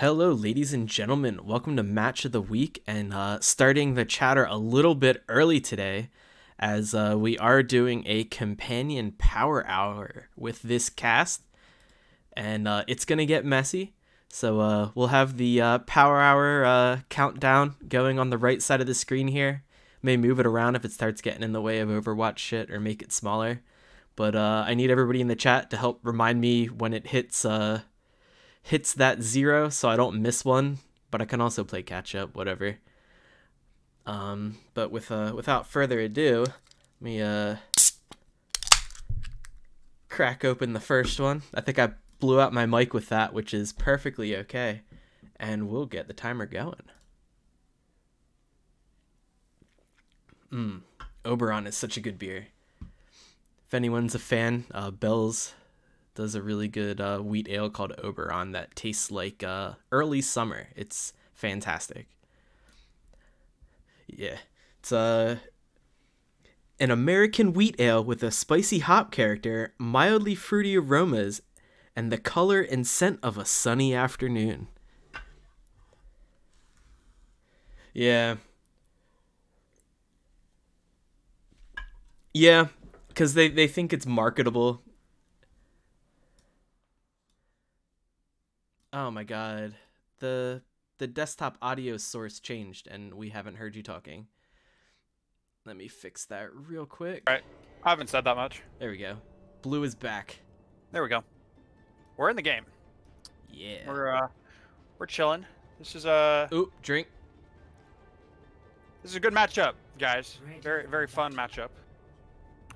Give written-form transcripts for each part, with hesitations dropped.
Hello, ladies and gentlemen. Welcome to Match of the Week, and starting the chatter a little bit early today, as we are doing a companion power hour with this cast, and it's gonna get messy. So we'll have the power hour countdown going on the right side of the screen here. May move it around if it starts getting in the way of Overwatch shit, or make it smaller. But I need everybody in the chat to help remind me when it hits that 0 so I don't miss one, but I can also play catch up, whatever. But without further ado, let me crack open the first one. I think I blew out my mic with that, which is perfectly okay, and we'll get the timer going. Oberon is such a good beer. If anyone's a fan, Bell's does a really good wheat ale called Oberon that tastes like early summer. It's fantastic. Yeah, it's an American wheat ale with a spicy hop character, mildly fruity aromas, and the color and scent of a sunny afternoon. Yeah, because they think it's marketable. Oh my god, the desktop audio source changed and we haven't heard you talking. Let me fix that real quick. Right, I haven't said that much. There we go. Blue is back. There we go. We're in the game. Yeah. We're chilling. This is a drink. This is a good matchup, guys. Very fun matchup.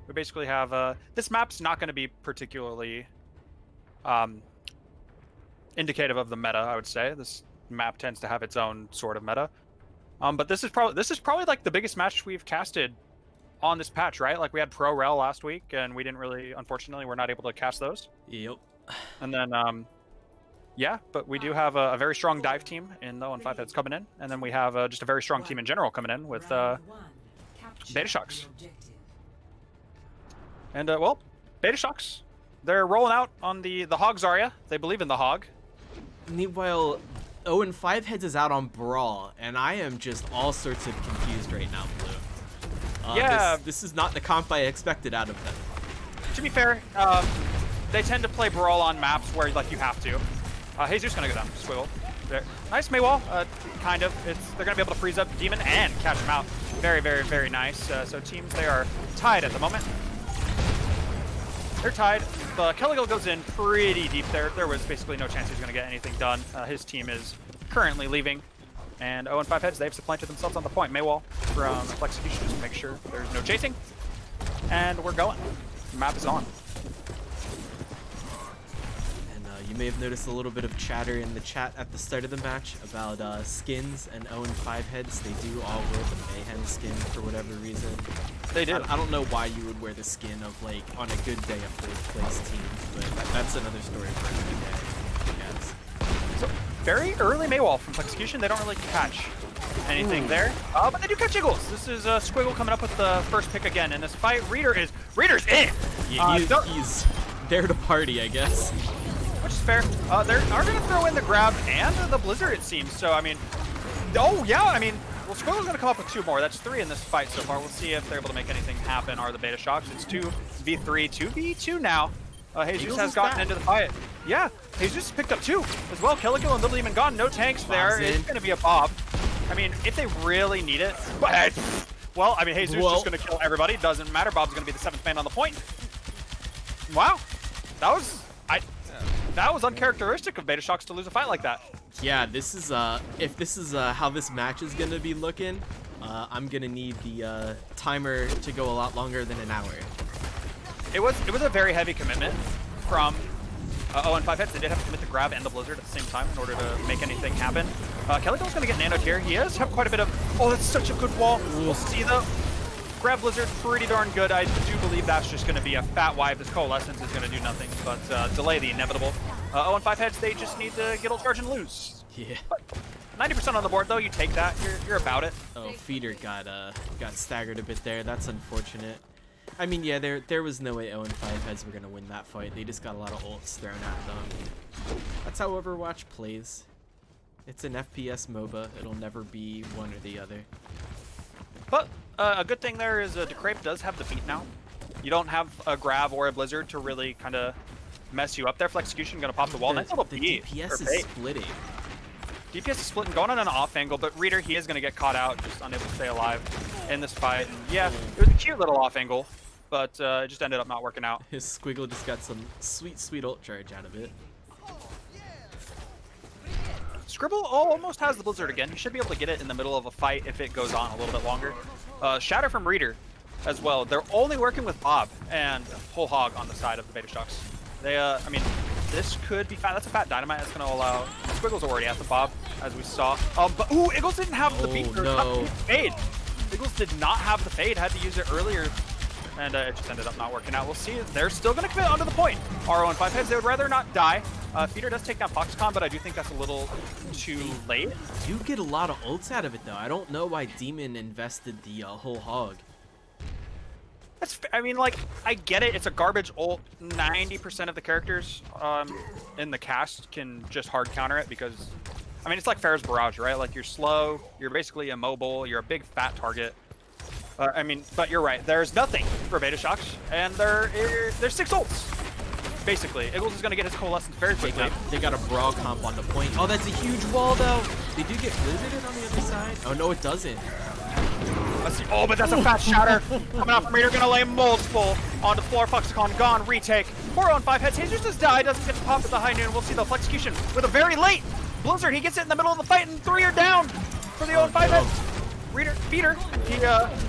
We basically have this map's not going to be particularly indicative of the meta, I would say. This map tends to have its own sort of meta. But this is probably like the biggest match we've casted on this patch, right? Like we had Pro Rel last week, and we didn't really, unfortunately, we're not able to cast those. Yep. And then, yeah, but we do have a very strong dive team in the 1-5 that's coming in, and then we have just a very strong team in general coming in with Betashocks. And well, Betashocks, they're rolling out on the Hog Zarya. They believe in the Hog. Meanwhile, 0-5 heads is out on Brawl, and I am just all sorts of confused right now, Blue. Yeah. This is not the comp I expected out of them. To be fair, they tend to play Brawl on maps where like you have to. Jesus gonna go down. Squiggle. There. Nice Maywall. Kind of. They're gonna be able to freeze up Demon and catch him out. Very nice. So teams, they are tied at the moment. They're tied. The Kelligal goes in pretty deep there. There was basically no chance he was going to get anything done. His team is currently leaving. And 0-5 heads, they've supplanted themselves on the point. Maywall from Execution just to make sure there's no chasing. And we're going. The map is on. And you may have noticed a little bit of chatter in the chat at the start of the match about skins and 0-5 heads. They do all wear the Mayhem skin for whatever reason. They do. I don't know why you would wear the skin of, like, on a good day, a fourth place team, but that's another story for another day, I guess. So, very early Maywall from Execution. They don't really catch anything there. But they do catch Eagles. This is Squiggle coming up with the first pick again in this fight. Reader's in! Yeah, he's there to party, I guess. Which is fair. They are going to throw in the grab and the Blizzard, it seems. So, I mean, oh, yeah, I mean, Well, Squiggle's going to come up with 2 more. That's 3 in this fight so far. We'll see if they're able to make anything happen. Are the Betashocks? It's 2v3, 2v2 now. Jesus has gotten into the fight. Yeah, Jesus picked up 2 as well. Killikill and Little Demon gone. No tanks there. It's going to be a Bob. I mean, if they really need it. But, well, I mean, Jesus is just going to kill everybody. Doesn't matter. Bob's going to be the 7th man on the point. Wow. That was uncharacteristic of Betashocks to lose a fight like that. Yeah, this is if this is how this match is gonna be looking, I'm gonna need the timer to go a lot longer than an hour. It was a very heavy commitment from 0 and 5 heads. They did have to commit the grab and the blizzard at the same time in order to make anything happen. Kelly's gonna get nanoed here. He does have quite a bit of. Oh, that's such a good wall. We'll see though. Grab blizzard, pretty darn good. I do believe that's just going to be a fat wipe. This coalescence is going to do nothing but delay the inevitable. 0 and 5 heads, they just need to get ult charge and lose. Yeah. 90% on the board though, you take that. You're about it. Oh, Feeder got staggered a bit there. That's unfortunate. I mean, yeah, there was no way 0 and 5 heads were going to win that fight. They just got a lot of ults thrown at them. That's how Overwatch plays. It's an FPS MOBA. It'll never be one or the other. But a good thing there is Decrape does have the beat now. You don't have a grab or a blizzard to really kind of mess you up there. Flexecution gonna pop the wall. Nice little beat. DPS is splitting. DPS is splitting, going on an off angle, but Reader, he is gonna get caught out, just unable to stay alive in this fight. And yeah, it was a cute little off angle, but it just ended up not working out. His Squiggle just got some sweet ult charge out of it. Scribble almost has the blizzard again. He should be able to get it in the middle of a fight if it goes on a little bit longer. Shatter from Reader as well. They're only working with Bob and Whole Hog on the side of the Betashocks. They, I mean, this could be fat. That's a fat dynamite. That's going to allow. Squiggle's already at the Bob, as we saw. But ooh, Eagles didn't have the beat. No. Fade. Eagles did not have the fade. Had to use it earlier, and it just ended up not working out. We'll see. They're still going to commit onto the point. RO and 5 heads. They would rather not die. Feeder does take down Foxconn, but I do think that's a little too late. You get a lot of ults out of it, though. I don't know why Demon invested the Whole Hog. I mean, like, I get it. It's a garbage ult. 90% of the characters in the cast can just hard counter it because, I mean, it's like Pharah's Barrage, right? Like, you're slow, you're basically immobile, you're a big fat target. I mean, but you're right. There's nothing for Betashocks, and there's 6 ults. Basically, Eagles is going to get his coalescence very quickly. They got a brawl comp on the point. Oh, that's a huge wall, though. They do get blizzarded on the other side. Oh, no, it doesn't. Let's see. Oh, but that's a fat shatter. Coming out from Reader, going to lay multiple onto the floor. Foxconn gone. Retake. 4 on 5 heads. Jesus just died. Doesn't get to pop at the high noon. We'll see the Flexecution with a very late blizzard. He gets it in the middle of the fight, and 3 are down for the 0 on 5 heads. Reader, Feeder, he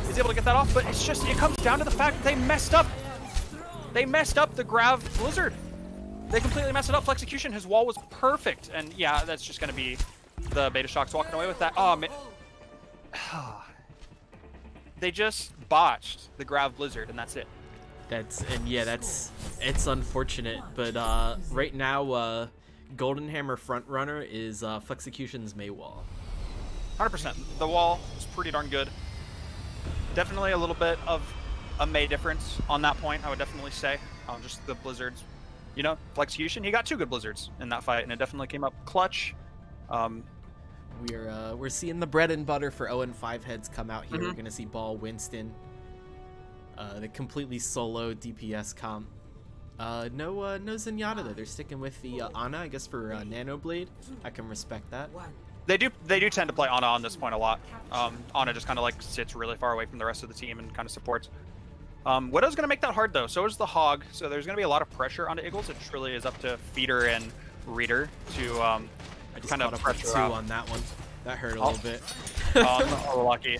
is able to get that off, but it's just, it comes down to the fact that they messed up. They messed up the Grav Blizzard. They completely messed it up. Flexecution, his wall was perfect. And yeah, that's just going to be the Betashocks walking away with that. Oh, man. They just botched the Grav Blizzard, and that's it. It's unfortunate. But right now, Golden Hammer frontrunner is Flexecution's May wall. 100%. The wall is pretty darn good. Definitely a little bit of a May difference on that point, I would definitely say. Just the blizzards. You know, Flexecution, he got 2 good blizzards in that fight, and it definitely came up clutch. We're seeing the bread and butter for 0 and 5 heads come out here. We're gonna see Ball, Winston, the completely solo DPS comp. No Zenyatta though. They're sticking with the Ana, I guess, for Nano Blade. I can respect that. They do tend to play Ana on this point a lot. Ana just kind of like sits really far away from the rest of the team and kind of supports. Widow's going to make that hard though, so is the Hog, so there's going to be a lot of pressure onto Eagles. It just really is up to Feeder and Reader to kind of pressure 2 on that one. That hurt a little bit. Oh, lucky.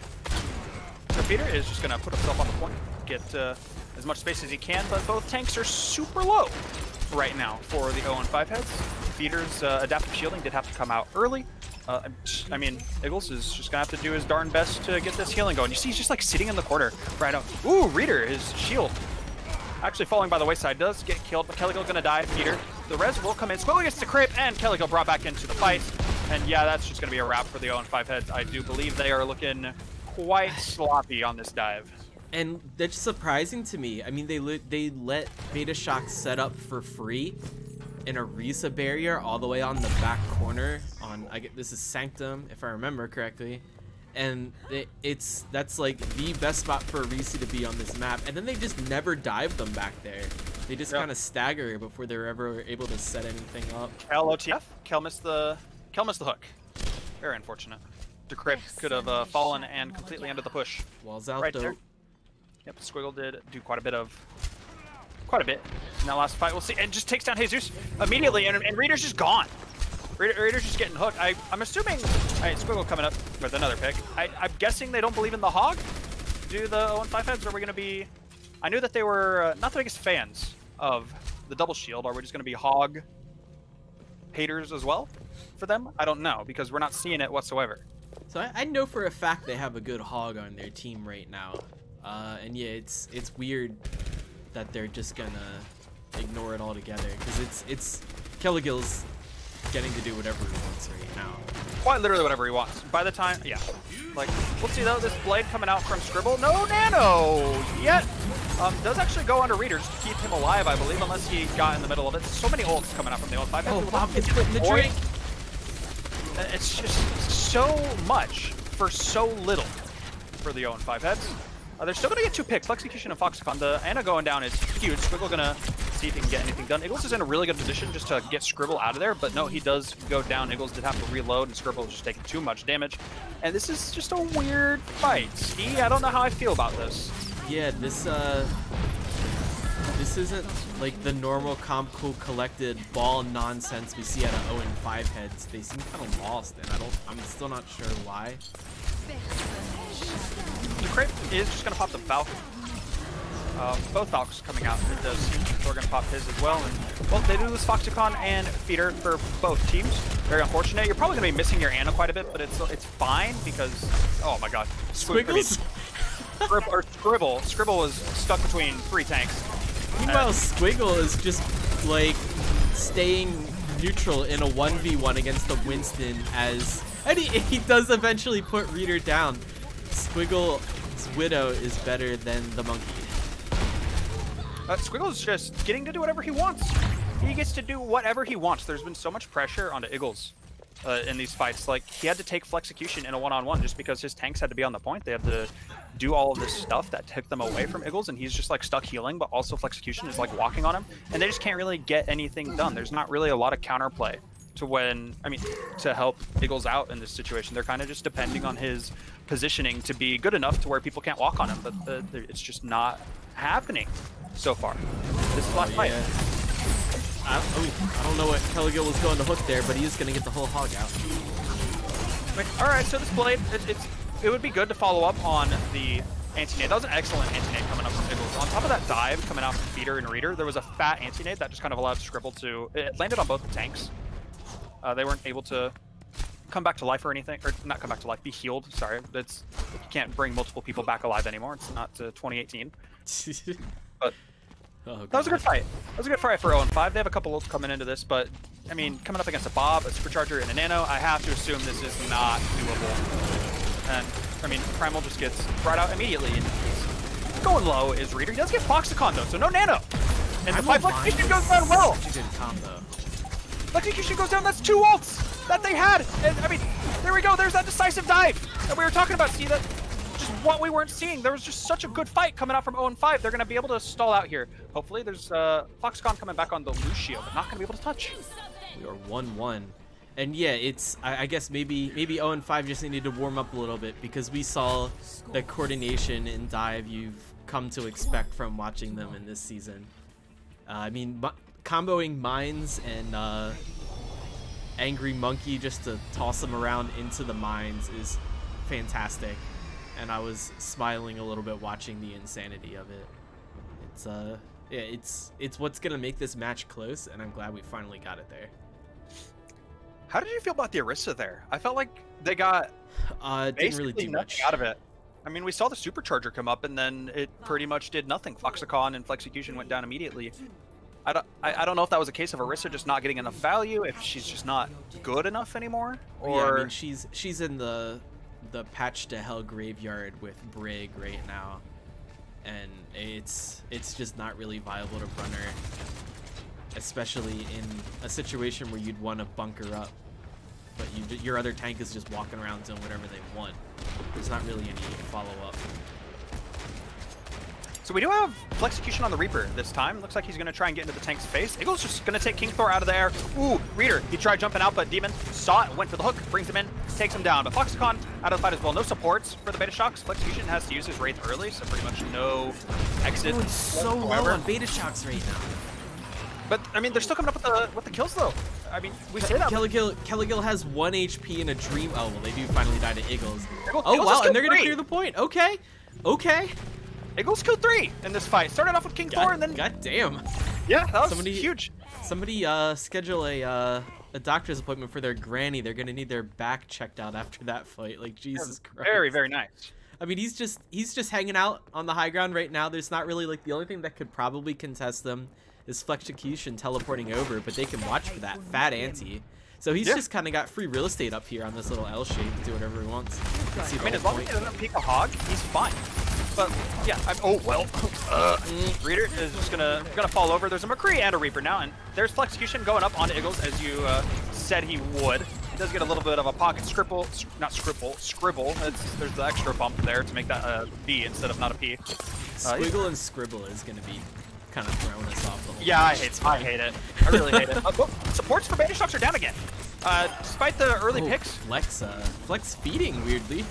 So Feeder is just going to put himself on the point, get as much space as he can, but both tanks are super low right now for the 0 and 5 heads. Feeder's adaptive shielding did have to come out early. I mean, Eagles is just gonna have to do his darn best to get this healing going. You see, he's just like sitting in the corner right out. Ooh, Reader, his shield actually falling by the wayside, does get killed, but Kellygill gonna die. Feeder, the res will come in. Squiggle gets the creep, and Kellygill brought back into the fight. And yeah, that's just gonna be a wrap for the 0 and 5 heads. I do believe they are looking quite sloppy on this dive. And that's surprising to me. I mean, they let Betashocks set up for free in a Risa barrier all the way on the back corner on, this is Sanctum, if I remember correctly. and that's like the best spot for Reese to be on this map, and then they just never dive them back there. They just kind of stagger before they're ever able to set anything up. Kel OTF. Kel missed the hook. Very unfortunate. Decrypt could have fallen and completely ended the push. Walls out right though. There. Yep, Squiggle did do quite a bit in that last fight. We'll see, and just takes down Jesus immediately, and Reader's just gone. Reader's just getting hooked. I'm assuming, Squiggle coming up with another pick. I'm guessing they don't believe in the hog. Do the 0-5 heads, or are we going to be... I knew that they were not the biggest fans of the double shield. Are we just going to be hog haters as well for them? I don't know, because we're not seeing it whatsoever. So I know for a fact they have a good hog on their team right now. And yeah, it's weird that they're just gonna ignore it altogether, because it's Kelligill's getting to do whatever he wants right now. Quite literally whatever he wants. By the time, yeah. Like, we'll see though, this blade coming out from Scribble. No nano yet. Does actually go under Readers to keep him alive, I believe, unless he got in the middle of it. So many ults coming out from the 0-5. Oh, Bob gets put in the drink. It's just so much for so little for the 0-5 heads. They're still going to get 2 picks. Flexicution and Foxconn. The Ana going down is huge. Squiggle going to see if he can get anything done. Iggles is in a really good position just to get Scribble out of there, but no, he does go down. Iggles did have to reload, and Scribble is just taking too much damage. And this is just a weird fight. Ski, I don't know how I feel about this. Yeah, this isn't like the normal comp cool collected ball nonsense we see out of 0-5 heads. They seem kind of lost, and I'm still not sure why. The Crate is just going to pop the Falcon. Both Falcons coming out. It does seem they're going to pop his as well. And, well, they do lose Foxicon and Feeder for both teams. Very unfortunate. You're probably going to be missing your Ana quite a bit, but it's fine because, oh my god. Squiggles? Scribble was stuck between 3 tanks. Meanwhile, Squiggle is just, like, staying neutral in a 1v1 against the Winston and he does eventually put Reader down. Squiggle's Widow is better than the monkey. Squiggle's just getting to do whatever he wants. He gets to do whatever he wants. There's been so much pressure onto Iggles in these fights. Like, he had to take Flexicution in a one-on-one just because his tanks had to be on the point. They had to do all of this stuff that took them away from Iggles, and he's just like stuck healing, but also Flexicution is like walking on him, and they just can't really get anything done. There's not really a lot of counterplay to help Iggles out in this situation. They're kind of just depending on his positioning to be good enough to where people can't walk on him, but it's just not happening so far. This is last fight. I don't know what Kelligill was going to hook there, but he is going to get the whole hog out. Alright, so this blade, it would be good to follow up on the anti-nade. That was an excellent anti-nade coming up from Iggles. On top of that dive coming out from Feeder and Reader, there was a fat anti-nade that just kind of allowed Scribble to... It landed on both tanks. They weren't able to come back to life or anything, or not come back to life, be healed. Sorry, you can't bring multiple people back alive anymore. It's not 2018. But that was a good fight. That was a good fight for 0-5. They have a couple ults coming into this, but I mean, coming up against a Bob, a Supercharger, and a Nano, I have to assume this is not doable. And I mean, Primal just gets brought out immediately. And going low is Reader. He does get Foxicon though, so no Nano. And the Flexicution goes down well. Such a good combo. Flexicution goes down. That's 2 ults that they had. And I mean, there we go. There's that decisive dive that we were talking about. See that? Just what we weren't seeing. There was just such a good fight coming out from 0-5. They're going to be able to stall out here. Hopefully, there's Foxconn coming back on the Lucio, but not going to be able to touch. We are 1-1. And yeah, I guess maybe 0-5 just needed to warm up a little bit, because we saw the coordination and dive you've come to expect from watching them in this season. I mean, comboing mines and Angry Monkey just to toss them around into the mines is fantastic. And I was smiling a little bit watching the insanity of it. It's what's gonna make this match close, and I'm glad we finally got it there. How did you feel about the Orisa there? I felt like they got didn't really do much out of it. I mean, we saw the Supercharger come up, and then it pretty much did nothing. Foxicon and Flexicution went down immediately. I don't know if that was a case of Orisa just not getting enough value, if she's just not good enough anymore, or... Yeah, I mean, she's in the patch to hell graveyard with Brig right now, and it's just not really viable to run her, especially in a situation where you'd want to bunker up. but your other tank is just walking around doing whatever they want. There's not really any follow-up. So we do have Flexecution on the Reaper this time. Looks like he's going to try and get into the tank's face. Eagle's just going to take King Thor out of the air. Ooh, Reader, he tried jumping out, but Demon saw it, went for the hook, brings him in, takes him down. But Foxconn out of the fight as well. No supports for the Betashocks. Flexecution has to use his Wraith early, so pretty much no exit. Oh, so low on Betashocks right now. But, I mean, they're still coming up with the kills, though. I mean, we say that. Kelligill has 1 HP and a Dream. Oh, well, they do finally die to Eagles. Eagles wow, and they're going to clear the point. Okay. Okay. Eagles killed 3 in this fight. Started off with King Thor and then... God damn. Yeah, that was huge. Somebody schedule a doctor's appointment for their granny. They're going to need their back checked out after that fight. Like, Jesus Christ. Very, very nice. I mean, he's just hanging out on the high ground right now. There's not really, like, the only thing that could probably contest them is Flexecution teleporting over, but they can watch for that fat anti. So he's just kind of got free real estate up here on this little L shape to do whatever he wants. I mean, as long as he doesn't peek a hog, he's fine. But yeah, Reader is just gonna fall over. There's a McCree and a Reaper now, and there's Flexecution going up onto Eagles as you said he would. He does get a little bit of a pocket scribble. There's the extra bump there to make that a B instead of not a P. Squiggle and Scribble is gonna be kind of throwing us off the whole. Yeah, I hate it. I really hate it. Supports for Betashocks are down again. Despite the early picks. Flex feeding weirdly.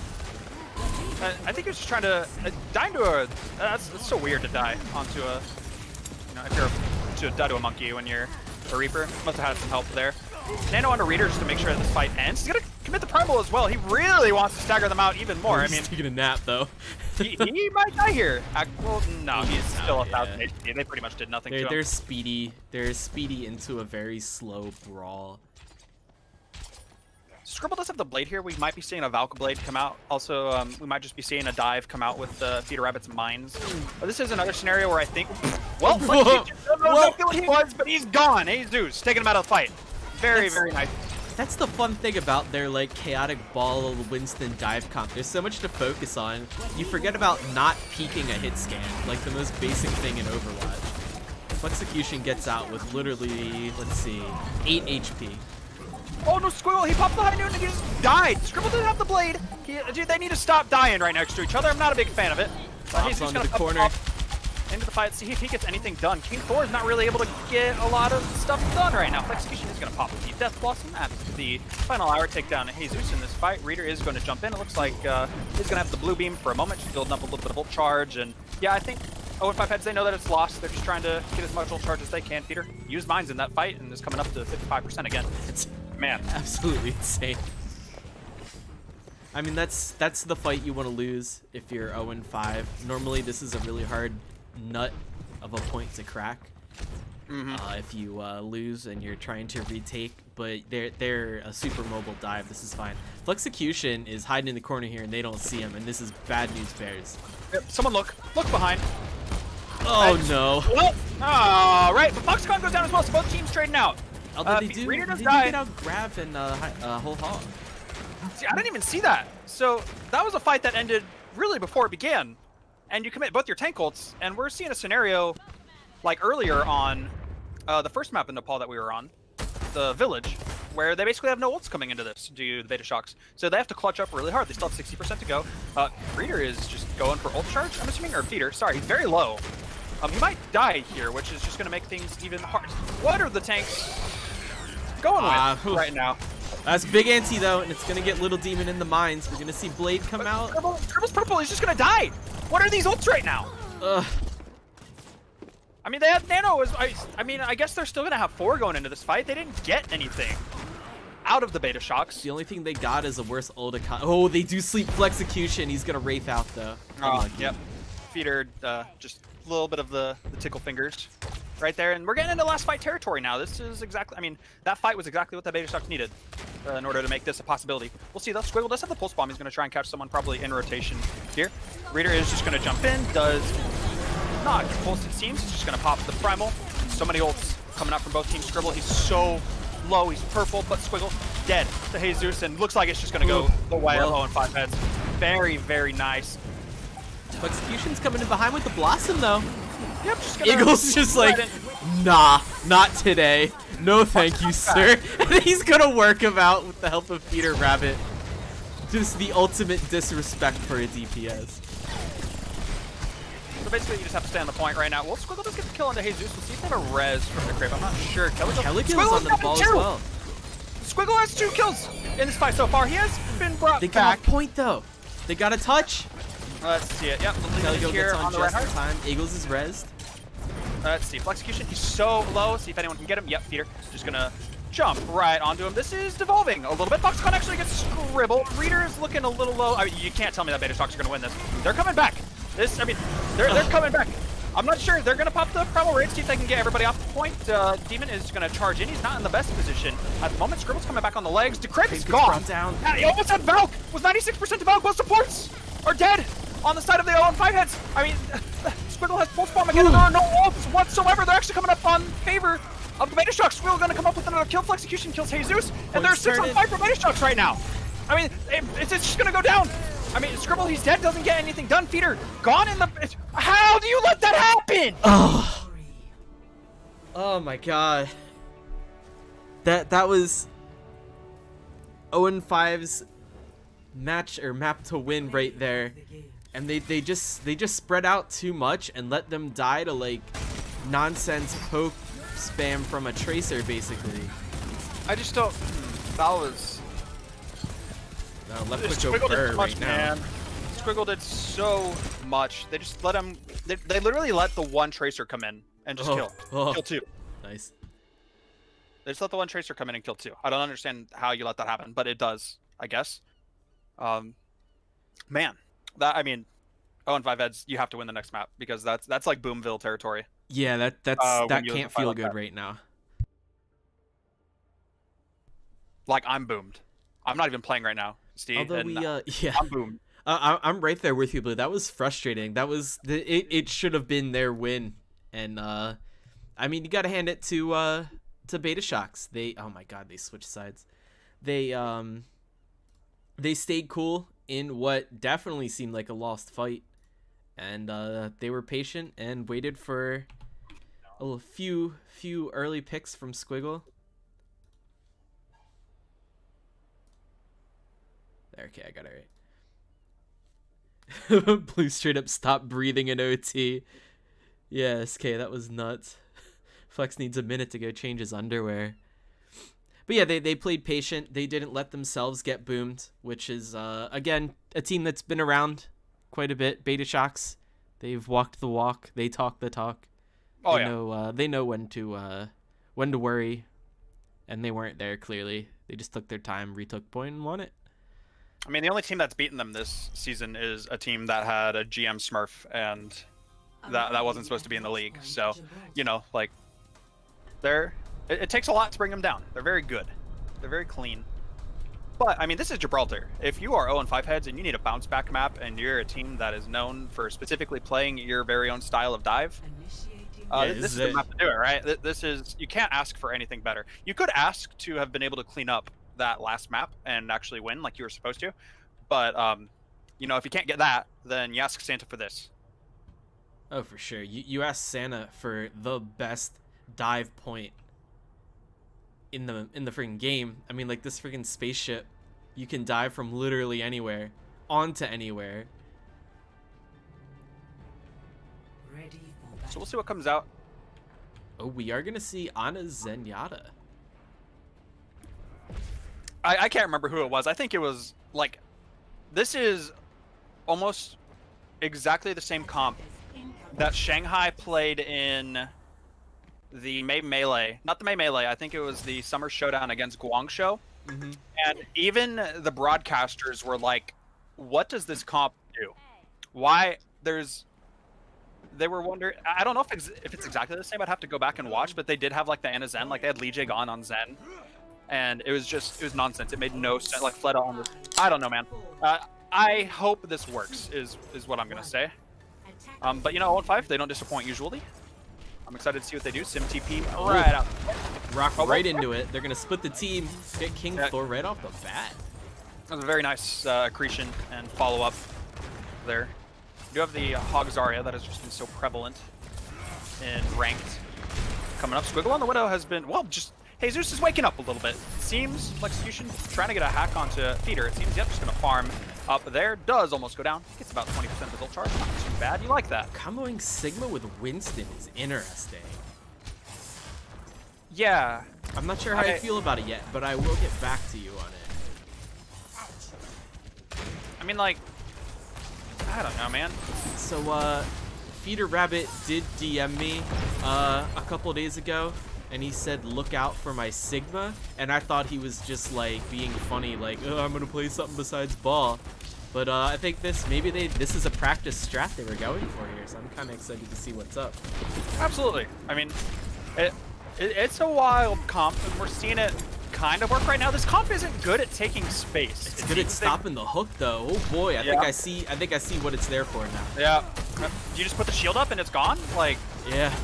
I think he was just trying to die into a. That's so weird to die onto a. You know, if you're to die to a monkey when you're a Reaper. Must have had some help there. Nano on a Reader just to make sure that this fight ends. He's gonna commit the Primal as well. He really wants to stagger them out even more. He's taking a nap though. he might die here. Well, no, he's still 1,000 HP. They pretty much did nothing to him. They're speedy. They're speedy into a very slow brawl. Scribble does have the blade here. We might be seeing a Valka blade come out. Also, we might just be seeing a dive come out with Peter Rabbit's mines. But this is another scenario where I think, well, I don't know exactly what he was, but he's gone. Jesus, taking him out of the fight. Very nice. That's the fun thing about their like chaotic ball Winston dive comp. There's so much to focus on. You forget about not peeking a hit scan, like the most basic thing in Overwatch. Flexecution gets out with literally, let's see, 8 HP. Oh no, Squiggle, he popped the high noon and he just died. Scribble didn't have the blade. Dude, they need to stop dying right next to each other. I'm not a big fan of it. He's just gonna the corner. Into the fight, see if he gets anything done. King Thor is not really able to get a lot of stuff done right now. Flexecution is going to pop the Death Blossom at the final hour, take down Jesus in this fight. Reader is going to jump in. It looks like he's going to have the blue beam for a moment, just building up a little bit of ult charge. And yeah, I think 0-5 heads, they know that it's lost. They're just trying to get as much ult charge as they can. Peter used mines in that fight and is coming up to 55% again. It's, man, absolutely insane. I mean, that's the fight you want to lose if you're 0-5. Normally, this is a really hard nut of a point to crack. If you lose and you're trying to retake, but they're a super mobile dive. This is fine. Flexecution is hiding in the corner here and they don't see him, and this is bad news bears. Yep, someone look behind. Oh no. Well, all right, but Foxconn goes down as well, so both teams trading out. Although they do get out grab and whole hog. See, I didn't even see that. So that was a fight that ended really before it began. And you commit both your tank ults, and we're seeing a scenario like earlier on the first map in Nepal that we were on, the village, where they basically have no ults coming into this due to the Betashocks. So they have to clutch up really hard. They still have 60% to go. Reader is just going for ult charge, I'm assuming, or Peter. Sorry, he's very low. He might die here, which is just going to make things even hard. What are the tanks going with right now? That's big anti though, and it's going to get Little Demon in the mines. We're going to see Blade come out. Scribble's purple, he's just going to die. What are these ults right now? I mean, they had Nano. I mean, I guess they're still going to have 4 going into this fight. They didn't get anything out of the Betashocks. The only thing they got is a worse ult. Oh, they do sleep Flexecution. He's going to Wraith out though. Yep. Feeder, just a little bit of the tickle fingers right there. And we're getting into last fight territory now. This is exactly, I mean, that fight was exactly what the Betashocks needed in order to make this a possibility. We'll see though. Squiggle does have the pulse bomb. He's going to try and catch someone probably in rotation here. Reader is just going to jump in. Does not get pulsed, it seems. He's just going to pop the primal. So many ults coming out from both teams. Scribble, he's so low. He's purple, but Squiggle dead to Jesus. And looks like it's just going to go the way of 0-5 heads. Very, very nice. Execution's coming in behind with the Blossom though. Yep, just Eagle's just like, nah, not today. No, thank you, sir. He's gonna work him out with the help of Peter Rabbit. Just the ultimate disrespect for a DPS. So basically, you just have to stay on the point right now. Well, Squiggle does get the kill onto Jesus. We'll see if they have a res from the crib. I'm not sure. Kelikill's on the ball as well. Squiggle has 2 kills in this fight so far. He has been brought They back. got a point, though. They got a touch. Let's see it. Yep, Kelikill here gets on the just right in time. Eagles is rezzed. Let's see. Flexecution, he's so low. See if anyone can get him. Yep, Peter. Just gonna jump right onto him. This is devolving a little bit. Foxconn actually gets scribbled. Reader is looking a little low. I mean, you can't tell me that Betashocks are gonna win this. They're coming back. They're coming back. I'm not sure. They're gonna pop the Primal Raid, see if they can get everybody off the point. Demon is gonna charge in. He's not in the best position at the moment. Scribble's coming back on the legs. Decrepit's gone. Down. Yeah, he almost had Valk. Was 96% to Valk. Both supports are dead on the side of the 0-5 heads. I mean, Squiggle has pulse bomb again, and there are no ults whatsoever. They're actually coming up on favor of the Betashocks. Squiggle gonna come up with another kill. Flexecution kills Jesus, and there's 6 on 5 for Betashocks right now. I mean, it's just gonna go down. I mean, Scribble, he's dead, doesn't get anything done. Feeder, gone in the... How do you let that happen? Oh my god. That was 0-5's match or map to win right there. And they just spread out too much and let them die to like nonsense poke spam from a tracer basically. I just don't... That was... Left click Squiggle go did so much, right now. man. Squiggle did so much. They just let him... They literally let the one tracer come in and just kill. Kill 2. Nice. They just let the one tracer come in and kill 2. I don't understand how you let that happen, but it does, I guess. Man, I mean, 0-5 heads, you have to win the next map because that's like Boomville territory. Yeah, that can't feel good right now. Like I'm boomed. I'm not even playing right now, Steve. Although yeah, I'm boomed. I'm right there with you, Blue. That was frustrating. That was it should have been their win, and I mean you got to hand it to Betashocks. Oh my god, they switched sides. They stayed cool in what definitely seemed like a lost fight, and they were patient and waited for a few early picks from Squiggle. There, okay, I got it right. Blue straight up stopped breathing in OT. Yeah, SK, that was nuts. Flex needs a minute to go change his underwear. But yeah, they played patient. They didn't let themselves get boomed, which is, again, a team that's been around quite a bit. Betashocks, they've walked the walk. They talk the talk. Oh, They know when to worry, and they weren't there, clearly. They just took their time, retook point, and won it. I mean, the only team that's beaten them this season is a team that had a GM Smurf, and that wasn't supposed to be in the league. So, you know, like, it takes a lot to bring them down. They're very good. They're very clean. But, I mean, this is Gibraltar. If you are 0-5 heads and you need a bounce back map, and you're a team that is known for specifically playing your very own style of dive, this is the map to do it, right? You can't ask for anything better. You could ask to have been able to clean up that last map and actually win like you were supposed to, but you know, if you can't get that, then you ask Santa for this. Oh, for sure. You ask Santa for the best dive point in the freaking game. I mean, like, this freaking spaceship, you can dive from literally anywhere onto anywhere. So we'll see what comes out. Oh, we are gonna see Ana Zenyatta. I can't remember who it was. I think it was like, this is almost exactly the same comp that Shanghai played in the May Melee. Not the May Melee, I think it was the Summer Showdown against Guangzhou. Mm-hmm. And even the broadcasters were like, what does this comp do? Why they were wondering, I don't know if it's exactly the same, I'd have to go back and watch, but they did have like the Ana Zen, like they had Lee Jae Gon on Zen. And it was nonsense. It made no sense. Like Fleta on this. I don't know, man. I hope this works. Is what I'm gonna say. But you know, 0-5, they don't disappoint usually. I'm excited to see what they do. Sim TP right out. Rock right into it. They're gonna split the team. Get King Thor right off the bat. That was a very nice accretion and follow up there. You do have the Hog Zarya that has just been so prevalent in ranked. Coming up, Squiggle on the Widow has been, well, just Jesus is waking up a little bit. It seems Flexecution trying to get a hack onto Feeder. It seems, yep, just going to farm up there. Does almost go down. Gets about 20% of his ult charge. Not too bad. You like that. Comboing Sigma with Winston is interesting. Yeah. I'm not sure how I feel about it yet, but I will get back to you on it. I mean, like, I don't know, man. So, Feeder Rabbit did DM me a couple days ago, and he said, look out for my Sigma, and I thought he was just, like, being funny, like, oh, I'm gonna play something besides ball. But, I think this is a practice strat they were going for here, so I'm kind of excited to see what's up. Absolutely. I mean, it's a wild comp, and we're seeing it kind of work right now. This comp isn't good at taking space. It's good at stopping the hook, though. Oh boy, I think I see what it's there for now. Yeah. You just put the shield up and it's gone? Like, yeah.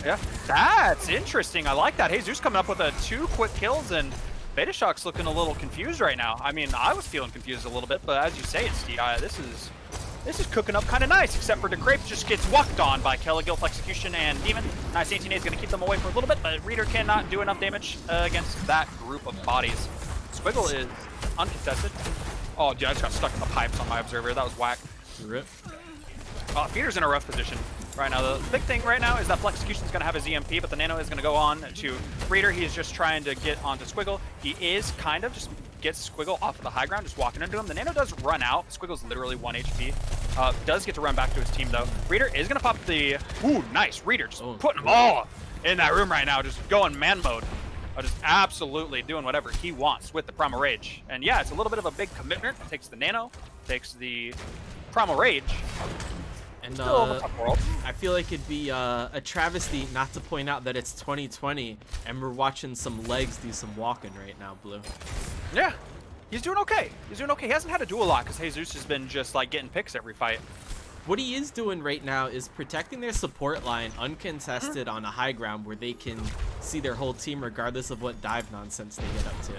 Yeah. That's interesting. I like that. Jesus coming up with 2 quick kills, and Betashocks looking a little confused right now. I mean, I was feeling confused a little bit, but as you say, it's this is cooking up kind of nice, except for DeCrape just gets walked on by Kelligil, Flexecution, and Demon. Nice 18A is going to keep them away for a little bit, but Reader cannot do enough damage against that group of bodies. Squiggle is uncontested. Oh, dude, I just got stuck in the pipes on my observer. That was whack. Rip. Feeder's in a rough position right now. The big thing right now is that Flexecution is going to have his EMP, but the Nano is going to go on to Reader. He is just trying to get onto Squiggle. He is kind of just gets Squiggle off of the high ground, just walking into him. The Nano does run out. Squiggle's literally 1 HP. Does get to run back to his team, though. Reader is going to pop the... Ooh, nice. Reader just putting them all in that room right now, just going man mode. Just absolutely doing whatever he wants with the Primal Rage. And yeah, it's a little bit of a big commitment. Takes the Nano, takes the Primal Rage. And I feel like it'd be a travesty not to point out that it's 2020 and we're watching some legs do some walking right now, Blue. Yeah, he's doing okay. He's doing okay. He hasn't had to do a lot because Jesus has been just like getting picks every fight. What he is doing right now is protecting their support line uncontested on a high ground where they can see their whole team regardless of what dive nonsense they get up to.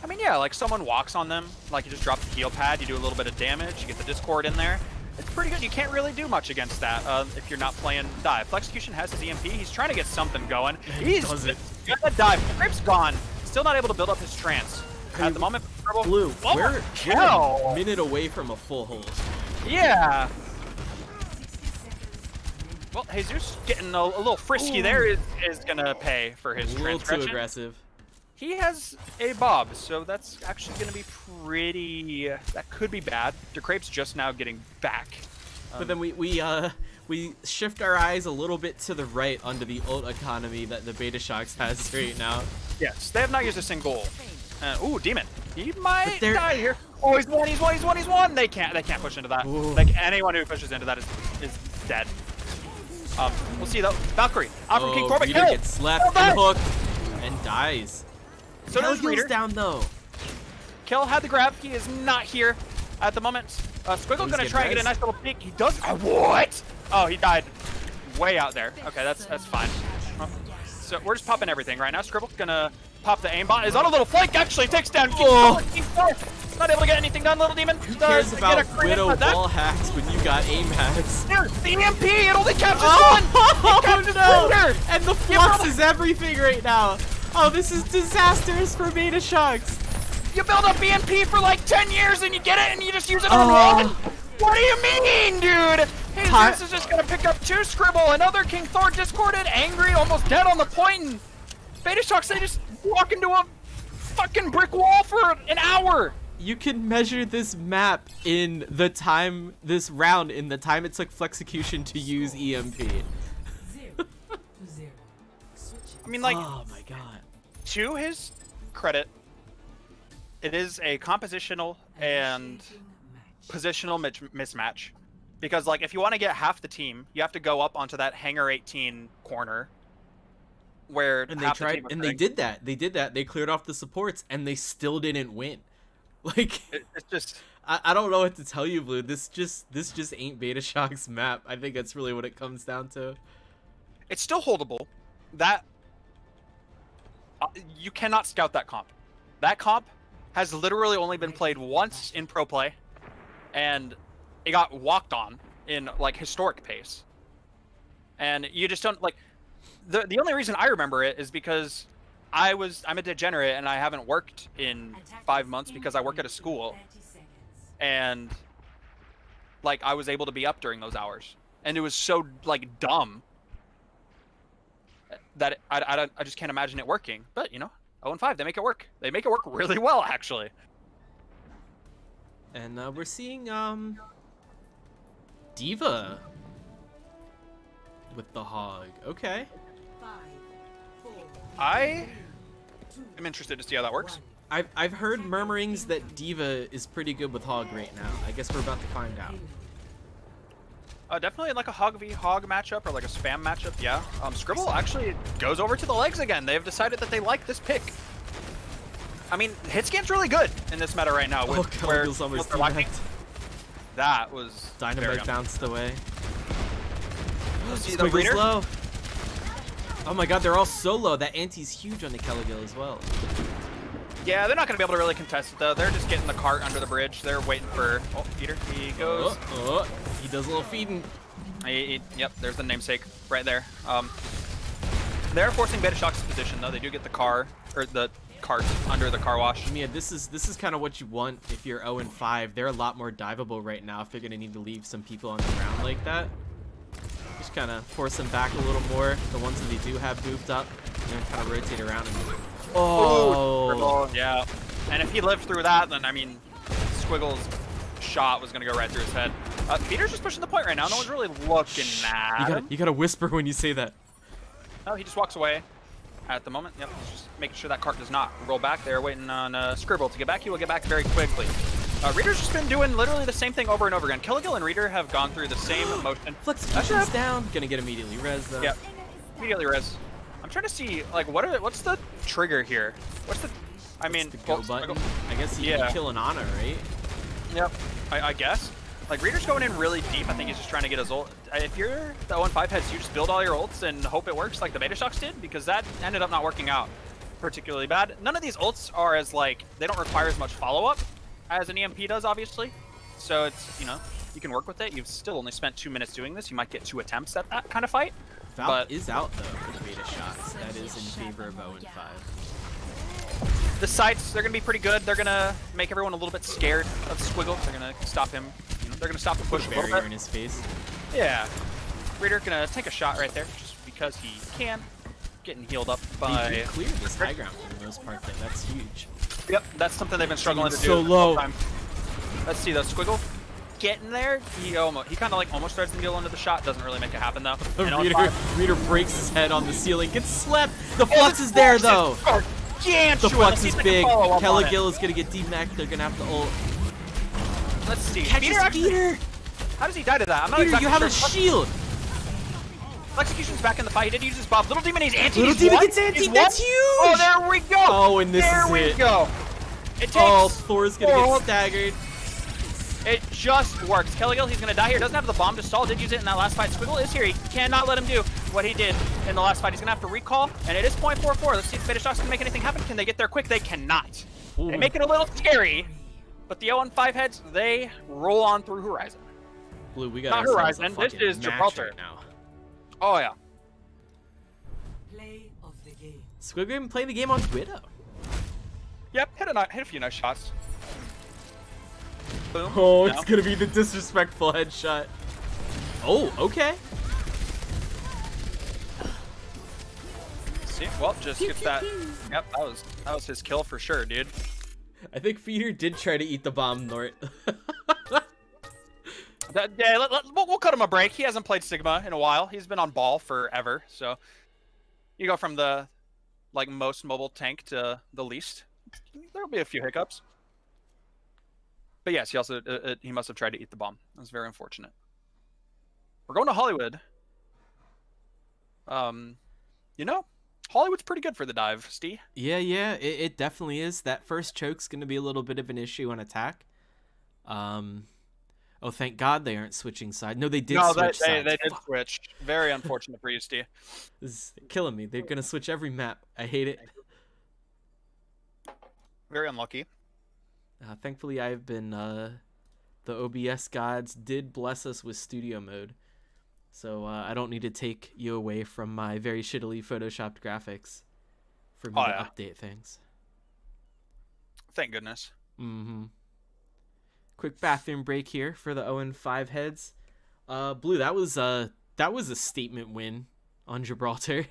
I mean, yeah, like someone walks on them, like you just drop the heal pad, you do a little bit of damage, you get the Discord in there. It's pretty good. You can't really do much against that if you're not playing dive. Flexecution has his EMP. He's trying to get something going. He's gonna dive. Grip's gone. Still not able to build up his trance. At the moment, Blue, we're a minute away from a full hold. Yeah. Well, Jesus getting a little frisky there is gonna pay for his transgression. A little too aggressive. He has a Bob, so that's actually going to be pretty... that could be bad. DeCrape's just now getting back. But then we shift our eyes a little bit to the right under the ult economy that the Betashocks has right now. Yes, they have not used a single ult. Ooh, Demon. He might die here. Oh, he's one. They can't push into that. Ooh. Like, anyone who pushes into that is dead. We'll see, though. Valkyrie, out from King Corbett. Reader gets slapped and hooked and dies. So does Reader. Down though. Kill had the grab. He is not here at the moment. Squiggle gonna try and get a nice little peek. He does. What? Oh, he died way out there. Okay, that's fine. So we're just popping everything right now. Scribble gonna pop the aimbot. Is on a little flank. Actually takes down. Not able to get anything done. Little Demon. Who cares about Widow wall hacks when you got aim hacks? Dude, the EMP. It only captures one. It captures Reader. And the flux is everything right now. Oh, this is disastrous for Betashocks. You build up EMP for like 10 years and you get it and you just use it on one? What do you mean, dude? Jesus is just gonna pick up 2 Scribble. Another King Thor discorded, angry, almost dead on the point. And Betashocks, they just walk into a fucking brick wall for an hour. You can measure this map in the time, this round, in the time it took Flexecution to use EMP. I mean, like, oh my god. To his credit, it is a compositional and positional mismatch. Because, like, if you want to get half the team, you have to go up onto that Hangar 18 corner where and they tried, and they did that. They did that. They cleared off the supports, and they still didn't win. Like, it's just... I don't know what to tell you, Blue. This just ain't Betashocks map. I think that's really what it comes down to. It's still holdable. That... you cannot scout that comp. That comp has literally only been played once in pro play, and it got walked on in like historic pace. And you just don't like the only reason I remember it is because I'm a degenerate and I haven't worked in 5 months because I work at a school, and like I was able to be up during those hours, and it was so like dumb that I just can't imagine it working. But you know, 0-5, they make it work. They make it work really well, actually. And we're seeing D.Va with the hog. Okay. I am interested to see how that works. I've heard murmurings that D.Va is pretty good with hog right now. I guess we're about to find out. Definitely like a hog v hog matchup or like a spam matchup, yeah. Scribble actually goes over to the legs again. They've decided that they like this pick. I mean, hit scan's really good in this meta right now. With where they're lacking. That was Dynamite bounced away. See the reader? Low. Oh my god, they're all so low. That anti's huge on the Kelligil as well. Yeah, they're not going to be able to really contest it, though. They're just getting the cart under the bridge. They're waiting for... Oh, Peter, he goes. He does a little feeding. Yep, there's the namesake right there. They're forcing Betashocks' position, though. They do get the car, or the cart under the car wash. Yeah, this is kind of what you want if you're 0-5. They're a lot more diveable right now if they're going to need to leave some people on the ground like that. Just kind of force them back a little more. The ones that they do have boofed up, and then kind of rotate around and... Oh, yeah. And if he lived through that, then, I mean, Squiggle's shot was going to go right through his head. Peter's just pushing the point right now. No one's really looking at You gotta whisper when you say that. No, he just walks away at the moment. Yep, he's just making sure that cart does not roll back. They're waiting on Scribble to get back. He will get back very quickly. Reader's just been doing literally the same thing over and over again. Kelligil and Reader have gone through the same motion. Flexition's down. Gonna get immediately res, though. Yep, immediately res. I'm trying to see, like, what's the trigger here? What's the, I mean, the go button. I guess you can kill an Ana, right? Yep, I guess. Like, Reader's going in really deep. I think he's just trying to get his ult. If you're the 0-5 heads, you just build all your ults and hope it works like the Betashocks did, because that ended up not working out particularly bad. None of these ults are as, like, they don't require as much follow-up as an EMP does, obviously. So it's, you know, you can work with it. You've still only spent 2 minutes doing this. You might get 2 attempts at that kind of fight. Valk is out, though, for the Betashocks. That is in favor of 0-5. The sights, they're going to be pretty good. They're going to make everyone a little bit scared of Squiggle. They're going to stop him. You know, they're going to stop the push barrier in his face. Yeah. Reader going to take a shot right there just because he can. Getting healed up by... They cleared this high ground for the most part, though. That's huge. Yep, that's something they've been struggling to do. So low. Let's see, though. Squiggle getting there. He kind of like almost starts to deal under the shot. Doesn't really make it happen, though. Reader breaks his head on the ceiling. Gets slept. The flux is there, though. The flux is big. Kelligil is going to get D-Mac. They're going to have to ult. Let's see. Peter! How does he die to that? I'm not Peter, exactly you have a sure. shield. Execution's back in the fight. He did use his buff. Little Demon, he's anti. Little Demon gets anti. That's huge. Oh, there we go. Oh, and this is it. There we go. It takes... Oh, Thor's going to get staggered. It just works. Kelligil, he's going to die here. Doesn't have the bomb to stall. Did use it in that last fight. Squiggle is here. He cannot let him do what he did in the last fight. He's going to have to recall, and it is 0.44. Let's see if Betashocks can make anything happen. Can they get there quick? They cannot. Ooh. They make it a little scary, but the 0-5 heads, they roll on through Horizon. Blue, we got not Horizon. This is Gibraltar right now. Oh, yeah. Play of the game. Squid Game playing the game on Widow. Yep, hit a few nice shots. Boom. Oh, it's gonna be the disrespectful headshot. Oh, okay. See, well, just gets that. Yep, that was his kill for sure, dude. I think Feeder did try to eat the bomb, Nort. Yeah, we'll cut him a break. He hasn't played Sigma in a while. He's been on ball forever. So you go from the most mobile tank to the least. There'll be a few hiccups. But yes, he must have tried to eat the bomb. That was very unfortunate. We're going to Hollywood. You know, Hollywood's pretty good for the dive, Steve. Yeah, it definitely is. That first choke's going to be a little bit of an issue on attack. Oh, thank God they aren't switching side. No, they did switch sides. They did switch. Very unfortunate for you, Steve. This is killing me. They're going to switch every map. I hate it. Very unlucky. Thankfully, I've been... the OBS gods did bless us with studio mode. So I don't need to take you away from my very shittily photoshopped graphics. for me to update things. Thank goodness. Mm-hmm. Quick bathroom break here for the 0-5 heads. Blue, that was a statement win on Gibraltar.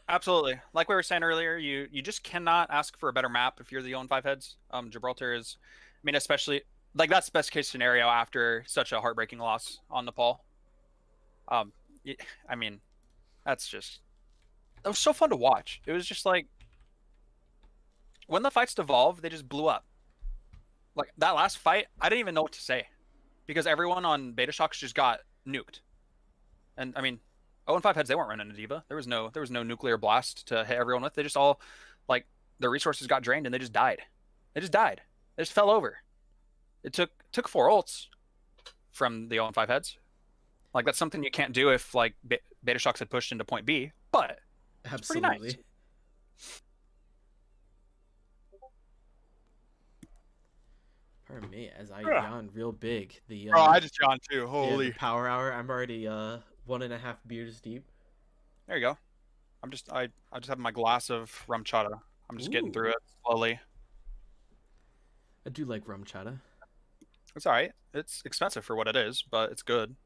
Absolutely. Like we were saying earlier, you just cannot ask for a better map if you're the 0-5 heads. Gibraltar is, I mean, especially like that's best case scenario after such a heartbreaking loss on Nepal. I mean, that was so fun to watch. It was just like when the fights devolved, they just blew up. Like that last fight, I didn't even know what to say because everyone on Betashocks just got nuked. And I mean, 0-5 heads, they weren't running a diva. There was no nuclear blast to hit everyone with. They just all, like, their resources got drained and they just died. They just died. They just fell over. It took 4 ults from the 0-5 heads. Like, that's something you can't do if, like, Betashocks had pushed into point B, but it's pretty nice. Pardon me, as I yawned real big. Bro, I just yawned too. Holy. Yeah, the power hour. I'm already 1.5 beers deep. There you go. I just have my glass of rum chata. I'm just getting through it slowly. I do like rum chata. It's alright. It's expensive for what it is, but it's good.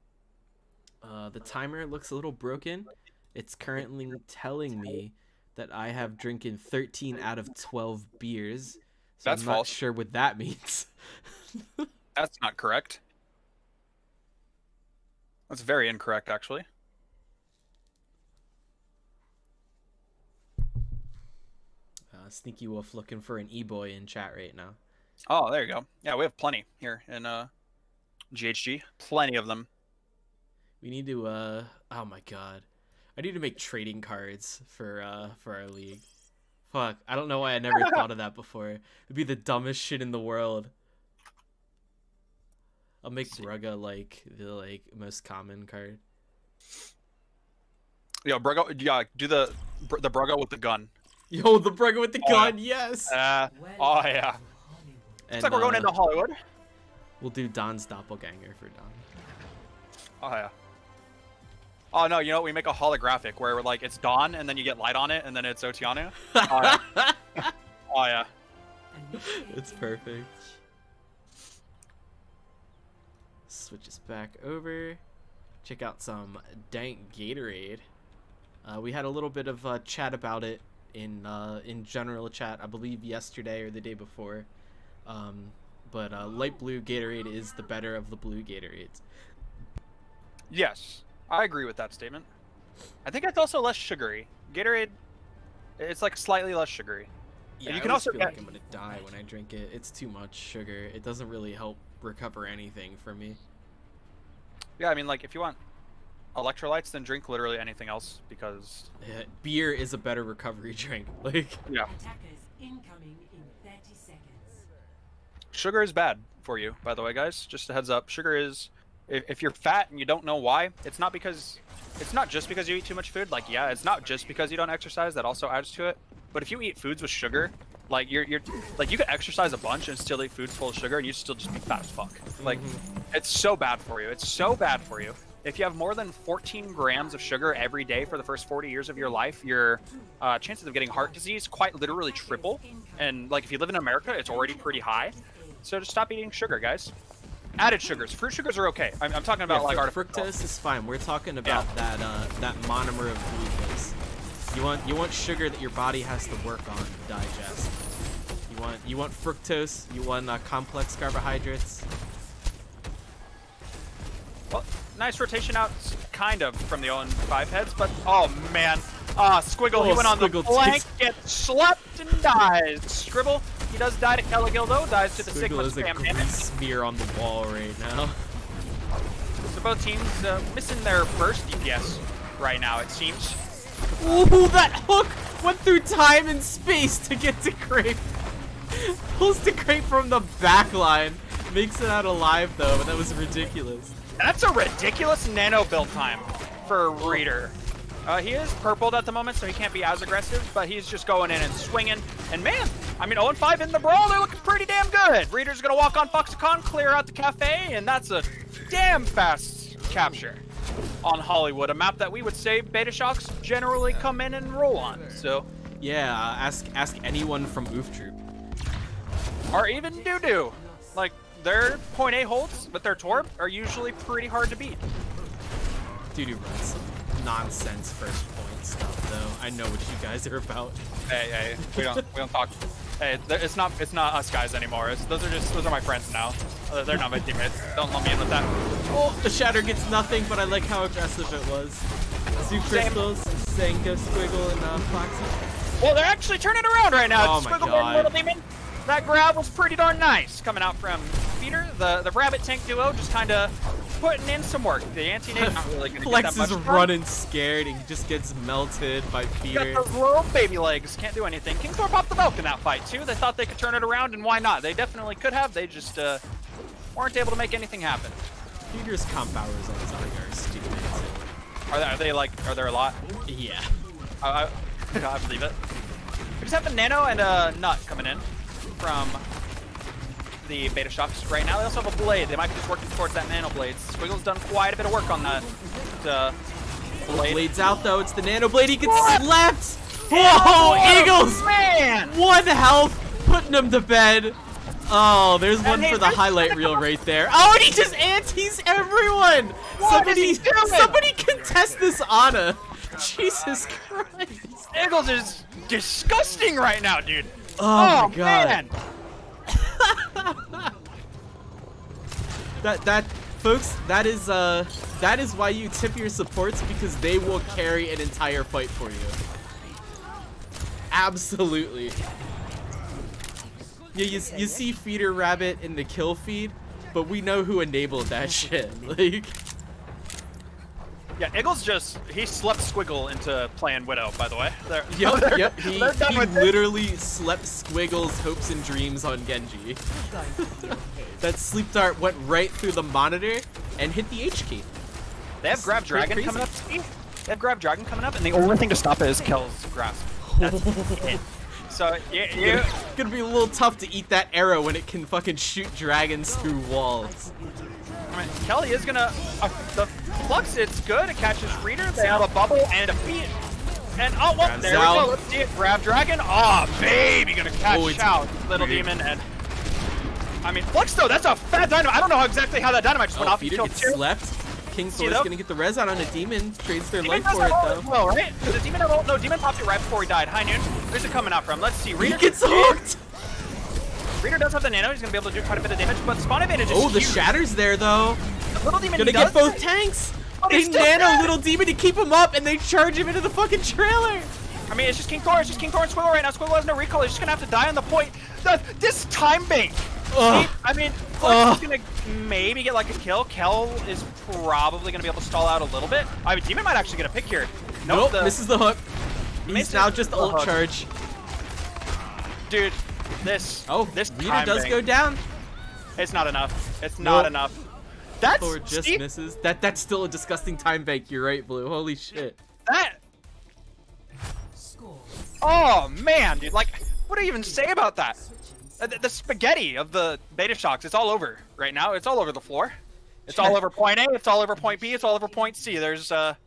The timer looks a little broken. It's currently telling me that I have drinking 13 out of 12 beers. So That's I'm not false. sure what that means. That's not correct. That's very incorrect, actually. Sneaky Wolf looking for an e-boy in chat right now. Oh, there you go. Yeah, we have plenty here in GHG. Plenty of them. We need to oh my god. I need to make trading cards for our league. Fuck, I don't know why I never thought of that before. It'd be the dumbest shit in the world. I'll make Brugga like the most common card. Yo, Brugga, yeah, do the Brugga with the gun. Yo, the Brugga with the gun, yes. Oh yeah. It's like we're going into Hollywood. We'll do Don's doppelganger for Don. Oh yeah. Oh no, you know what? We make a holographic where we're like it's dawn and then you get light on it and then it's Otiano. Oh yeah. Oh yeah. It's perfect. Switch us back over. Check out some dank Gatorade. We had a little bit of chat about it in general chat, I believe yesterday or the day before. But light blue Gatorade is the better of the blue Gatorades. Yes. I agree with that statement. I think it's also less sugary. Gatorade, it's like slightly less sugary. Yeah, and you I can also feel get... like I'm gonna die when I drink it. It's too much sugar. It doesn't really help recover anything for me. Yeah, I mean, like, if you want electrolytes, then drink literally anything else, because... Yeah, beer is a better recovery drink. Like, yeah. Attackers incoming in 30 seconds. Sugar is bad for you, by the way, guys. Just a heads up. Sugar is... If you're fat and you don't know why, it's not just because you eat too much food. Like, yeah, it's not just because you don't exercise. That also adds to it. But if you eat foods with sugar, like you're like you could exercise a bunch and still eat foods full of sugar and you'd still just be fat as fuck. Like, it's so bad for you. It's so bad for you. If you have more than 14 grams of sugar every day for the first 40 years of your life, your chances of getting heart disease quite literally triple. And like if you live in America, it's already pretty high. So just stop eating sugar, guys. Added sugars. Fruit sugars are okay. I'm talking about like fructose is fine. We're talking about that monomer of glucose. You want sugar that your body has to work on to digest. You want fructose. You want complex carbohydrates. Well, nice rotation out, kind of, from the 0-5 heads, but oh man, Squiggle, he went on the flank, gets slapped and dies. Scribble, he does die to Caligil though, dies to the Sigma spam damage. Squiggle is a grease smear on the wall right now. So both teams missing their burst DPS right now, it seems. Ooh, that hook went through time and space to get to Grape. Pulls the Grape from the back line. Makes it out alive though, but that was ridiculous. That's a ridiculous nano build time for Reader. He is purpled at the moment, so he can't be as aggressive, but he's just going in and swinging. And man, I mean, 0-5 in the brawl, they're looking pretty damn good. Reader's gonna walk on Foxicon, clear out the cafe, and that's a damn fast capture on Hollywood, a map that we would say Betashocks generally come in and roll on. So Yeah, ask anyone from Oof Troop. Or even Doo-Doo. Like, their point A holds with their Torb are usually pretty hard to beat. Doo-Doo runs some nonsense first point stuff, though. I know what you guys are about. Hey, we don't talk. Hey, it's not us guys anymore. Those are my friends now. They're not my teammates. Don't lump me in with that. Oh, the Shatter gets nothing, but I like how aggressive it was. Zoo Crystals, Senka, Squiggle, and Foxy. Well, they're actually turning around right now. Oh my Squiggle God. and Little Demon. That grab was pretty darn nice coming out from Peter. The Rabbit Tank duo just kind of putting in some work. The anti-nade not really going to get Flex that is much running scared and just gets melted by Peter. Got those little baby legs. Can't do anything. King Thor popped the Valk in that fight, too. They thought they could turn it around, and why not? They definitely could have. They just weren't able to make anything happen. Peter's comp powers on his Arga are stupid. Are there a lot? Yeah. I believe it. We just have the Nano and a Nut coming in from the Betashocks right now. They also have a Blade. They might be just working towards that Nano Blade. Squiggle's done quite a bit of work on that Blade. Blade's out, though. It's the Nano Blade. He gets slapped. Whoa, Eagles! Man! 1 health, putting him to bed. Oh, there's one for the highlight reel right there. Oh, and he just antis everyone! Somebody contest this Ana. Jesus Christ. Eagles is disgusting right now, dude. Oh my God. Man. Folks, that is why you tip your supports, because they will carry an entire fight for you. Absolutely. Yeah, you see Feeder Rabbit in the kill feed, but we know who enabled that shit. Like, yeah, Eagles he slept Squiggle into playing Widow, by the way. Yep. He literally slept Squiggle's hopes and dreams on Genji. That sleep dart went right through the monitor and hit the H key. They have Grab Dragon coming up, Steve. They have Grab Dragon coming up, and the only thing to stop it is Kel's Grasp. That's it. So, yeah. Gonna be a little tough to eat that arrow when it can fucking shoot dragons through walls. I mean, Kelly is gonna the Flux. It's good. It catches Reader. They have a bubble and a beat. And oh, well, there we go. Let's see it. Grab Dragon. Oh, baby, gonna catch out Little Demon. And I mean, Flux though. That's a fat dynamite. I don't know exactly how that dynamite just went off. Feeder gets slept. King Thor's gonna get the res out on a demon. Trades their life for it though. Well, right? The demon no, Demon popped it right before he died. High noon. Where's it coming out from? Let's see. Reader he gets hooked. Reader does have the nano. He's gonna be able to do quite a bit of damage, but spawn advantage is huge. the Shatter's there though. The Little Demon gonna get both tanks. They nano Little Demon to keep him up, and they charge him into the fucking trailer. I mean, it's just King Thor. It's just King Thor and Squiggle right now. Squiggle has no recall. He's just gonna have to die on the point. This time bank. I mean, Flux is gonna maybe get like a kill. Kel is probably gonna be able to stall out a little bit. I mean, Demon might actually get a pick here. Nope, misses the hook. He's now just ult charge. Dude, this Reader does go down. It's not enough. It's not enough. That's Thor just misses. That's still a disgusting time bank. You're right, Blue. Holy shit. Oh man, dude. Like, what do you even say about that? The spaghetti of the Betashocks, it's all over right now. It's all over the floor. It's all over point A, it's all over point B, it's all over point C. There's not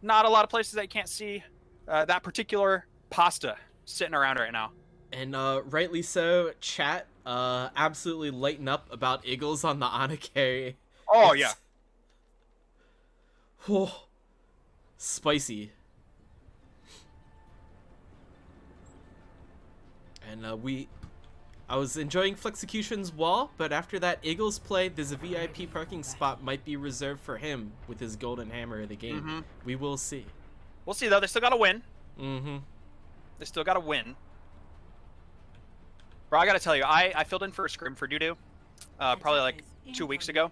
a lot of places that you can't see that particular pasta sitting around right now. And rightly so, chat absolutely lighten up about Eagles on the Ana carry. Oh, yeah. Oh, spicy. And I was enjoying Flexecution's wall, but after that Eagles play, there's a VIP parking spot might be reserved for him with his golden hammer of the game. We will see. We'll see, though. They still got to win. They still got to win. Bro, I got to tell you, I filled in for a scrim for Doo-Doo probably like 2 weeks ago.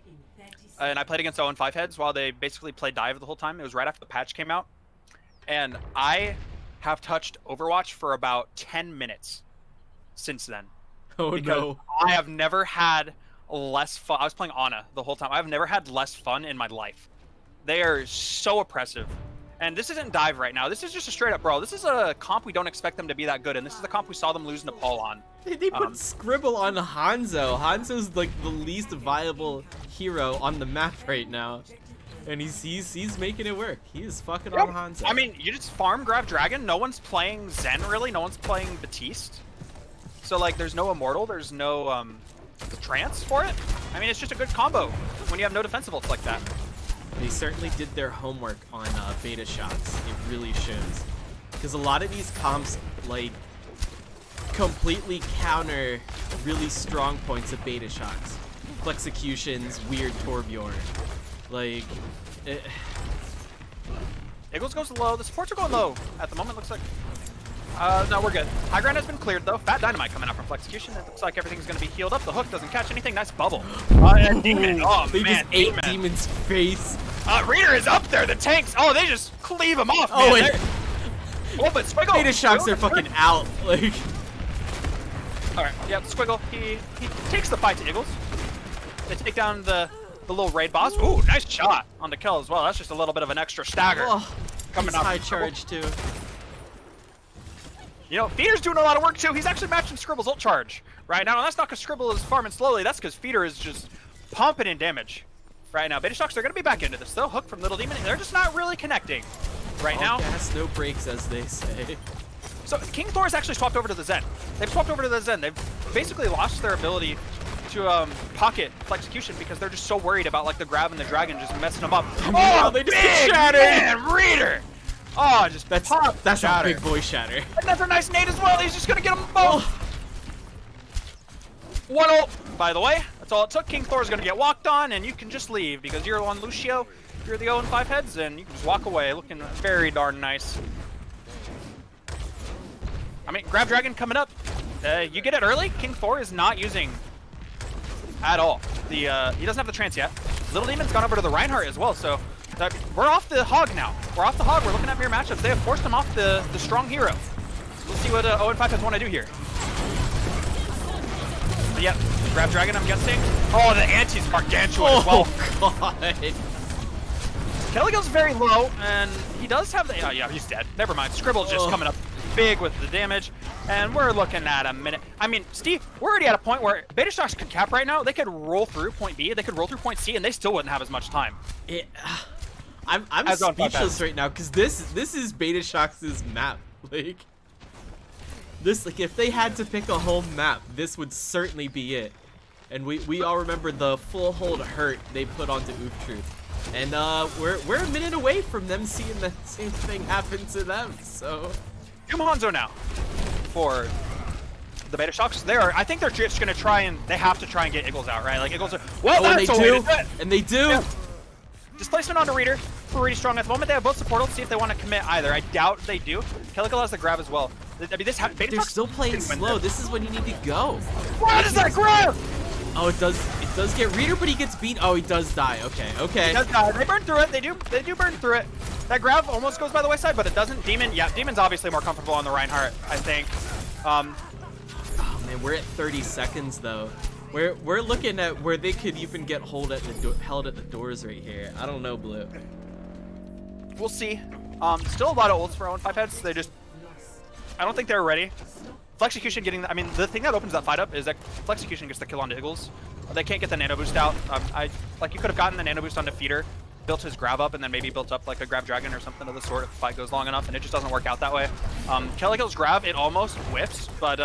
And I played against 0-5 heads while they basically played dive the whole time. It was right after the patch came out. And I have touched Overwatch for about 10 minutes since then. Oh no. I have never had less fun. I was playing Ana the whole time. I've never had less fun in my life. They are so oppressive. And this isn't dive right now. This is just a straight up brawl. This is a comp we don't expect them to be that good. And this is the comp we saw them lose Nepal on. They put Scribble on Hanzo. Hanzo's like the least viable hero on the map right now. And he's making it work. He is fucking on Hanzo. I mean, you just farm grab Dragon. No one's playing Zen really. No one's playing Batiste. So like, there's no Immortal. There's no Trance for it. I mean, it's just a good combo when you have no defensive ults like that. They certainly did their homework on Betashocks. It really shows. Because a lot of these comps, like, completely counter really strong points of Betashocks. Flexecutions, weird Torbjorn. Like, Eagles goes low. The supports are going low at the moment. Looks like. No, we're good. High ground has been cleared though. Fat Dynamite coming out from Flexecution. It looks like everything's going to be healed up. The hook doesn't catch anything. Nice bubble. And Demon. Oh they man, just ate Demon's face. Reader is up there. The tanks. Oh, they just cleave him off. Oh, man. and Oh, but Squiggle. Betashocks are fucking out. Like. All right. Yep. Squiggle. He takes the fight to Eagles. They take down the little raid boss. Ooh, nice shot on the kill as well. That's just a little bit of an extra stagger. Oh, coming he's up. high charge too. You know, Feeder's doing a lot of work too. He's actually matching Scribble's ult charge right now. And that's not because Scribble is farming slowly. That's because Feeder is just pumping in damage right now. Betashocks are going to be back into this though. Hook from Little Demon. They're just not really connecting right All now. gas, no brakes, as they say. So King Thor has actually swapped over to the Zen. They've swapped over to the Zen. They've basically lost their ability to pocket Flexecution because they're just so worried about like the grab and the dragon just messing them up. Oh, they just get shattered. Man, Reader! Oh, just That's shatter. a big boy shatter. Another nice nade as well. He's just gonna get them both. One ult, by the way. That's all it took. King Thor's gonna get walked on, and you can just leave because you're on Lucio. You're the 0-5 heads, and you can just walk away, looking very darn nice. I mean, grab dragon coming up. You get it early. King Thor is not using at all. He doesn't have the trance yet. Little Demon's gone over to the Reinhardt as well, so we're off the hog now. We're off the hog. We're looking at mirror matchups. They have forced him off the strong hero. Let's see what 0-5 heads want to do here. But yep, grab dragon, I'm guessing. Oh, the anti's gargantuan as well. Oh god. Kelligill's very low, and he does have the. Oh yeah, he's dead. Never mind. Scribble's just coming up big with the damage, and we're looking at a minute. I mean, Steve, we're already at a point where Betashocks could cap right now. They could roll through point B, they could roll through point C, and they still wouldn't have as much time. I'm speechless right now because this is Betashocks' map. Like this, like if they had to pick a home map, this would certainly be it. And we all remember the full hold hurt they put onto Oof Truth. And we're a minute away from them seeing the same thing happen to them. So Doom Hanzo now for the Betashocks. I think they're just gonna try and they have to try and get Eagles out, right? Like Eagles are and they do. Yeah. Displacement onto Reader. Pretty strong at the moment. They have both support. Let's see if they want to commit either. I doubt they do. Kellicle has the grab as well. I mean, they're still playing slow. This is when you need to go. What is that grab? Oh, it does get Reader, but he gets beat. Oh, he does die. Okay. He does die. They burn through it. They do burn through it. That grab almost goes by the wayside, but it doesn't. Demon's obviously more comfortable on the Reinhardt, I think. Oh man, we're at 30 seconds though. We're looking at where they could even get held at the doors right here. I don't know, Blue. We'll see. Still a lot of ults for 0-5 heads. I don't think they're ready. Flexecution getting I mean, the thing that opens that fight up is that Flexecution gets the kill onto Eagles. They can't get the nano boost out. Like you could have gotten the nano boost onto Feeder, built his grab up, and then maybe built up like a grab dragon or something of the sort if the fight goes long enough, and it just doesn't work out that way. Kelligill's grab, it almost whiffs, but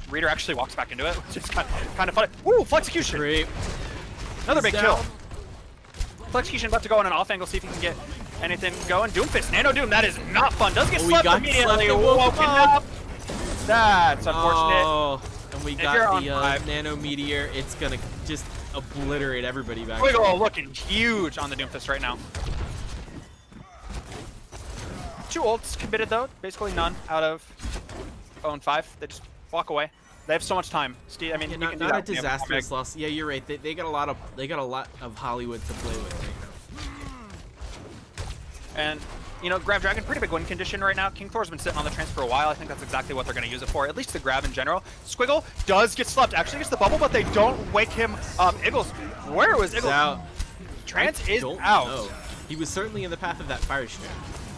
Reader actually walks back into it, which is kind of funny. Ooh, Flexecution! Great. Another big kill. Flexecution about to go on an off angle, see if he can get anything going. Doomfist, Nano Doom, that is not fun. Does get slept immediately. Woken up. That's unfortunate. Oh, and we got the Nano Meteor. It's gonna just obliterate everybody back. Wiggle looking huge on the Doomfist right now. 2 ults committed though, basically none out of 0-5. They just walk away. They have so much time. Steve, I mean, yeah, not a disastrous loss. Yeah, you're right. They got a lot of Hollywood to play with right now. And you know, grab dragon, pretty big win condition right now. King Thor's been sitting on the trance for a while. I think that's exactly what they're going to use it for, at least the grab in general. Squiggle does get slept. Actually gets the bubble, but they don't wake him up. Eagles, where was Eagles? Out. Trance is out. Know. He was certainly in the path of that fire stream.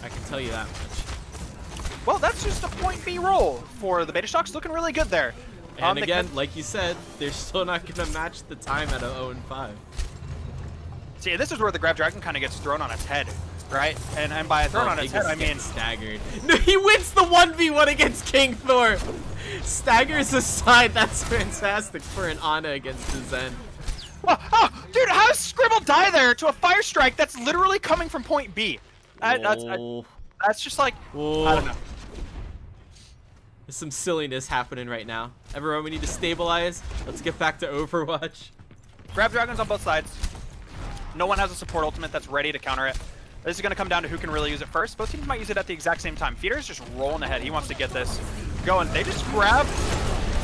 I can tell you that much. Well, that's just a point B roll for the Betashocks. Looking really good there. And again, like you said, they're still not going to match the time at a 0-5. See, this is where the Grab Dragon kind of gets thrown on its head, right? And by thrown on its head, I mean staggered. No, he wins the 1v1 against King Thor. Staggers aside, that's fantastic for an Ana against the Zen. Oh, dude, how does Scribble die there to a fire strike that's literally coming from point B? That's just like, I don't know. There's some silliness happening right now. Everyone, we need to stabilize. Let's get back to Overwatch. Grab Dragons on both sides. No one has a support ultimate that's ready to counter it. This is going to come down to who can really use it first. Both teams might use it at the exact same time. Feeder's just rolling ahead. He wants to get this going. They just grab.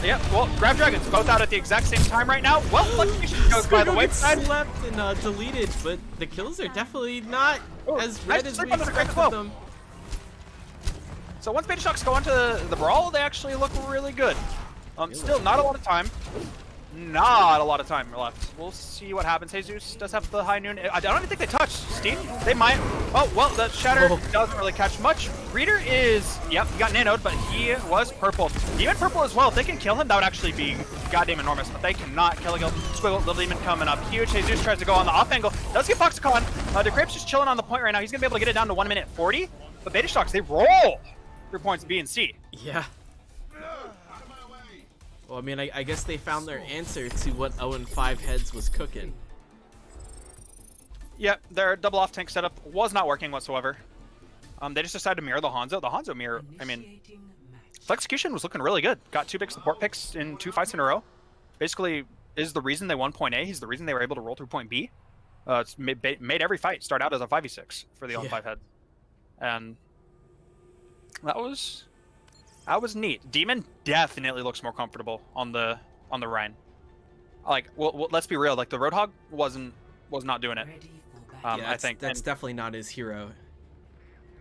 Yeah, well, Grab Dragons both out at the exact same time right now. Well, Fluctuation goes by the wayside. Slept and deleted, but the kills are definitely not as red as we expected them. So once Betashocks go onto the brawl, they actually look really good. Still not a lot of time. Not a lot of time left. We'll see what happens. Jesus does have the high noon. I don't even think they touch. Steve, they might. Oh, well, the Shatter doesn't really catch much. Reader is, yep, he got nanoed, but he was purple. Even purple as well. If they can kill him, that would actually be goddamn enormous, but they cannot kill a Squiggle. The Demon coming up huge. Jesus tries to go on the off angle. Does get Foxconn. DeCrape's just chilling on the point right now. He's going to be able to get it down to 1 minute 40. But Betashocks, they roll 3 points B and C. Yeah. Well, I mean, I guess they found their answer to what 0-5 heads was cooking. Yep, their double off tank setup was not working whatsoever. They just decided to mirror the Hanzo. The Hanzo mirror, I mean, Flexecution was looking really good. Got 2 big support picks in 2 fights in a row. Basically, is the reason they won point A. He's the reason they were able to roll through point B. It's made every fight start out as a 5v6 for the 0-5 head. And that was neat. Demon definitely looks more comfortable on the Rhine. Like, well, let's be real. Like, the Roadhog was not doing it. Yeah, I think that's definitely not his hero.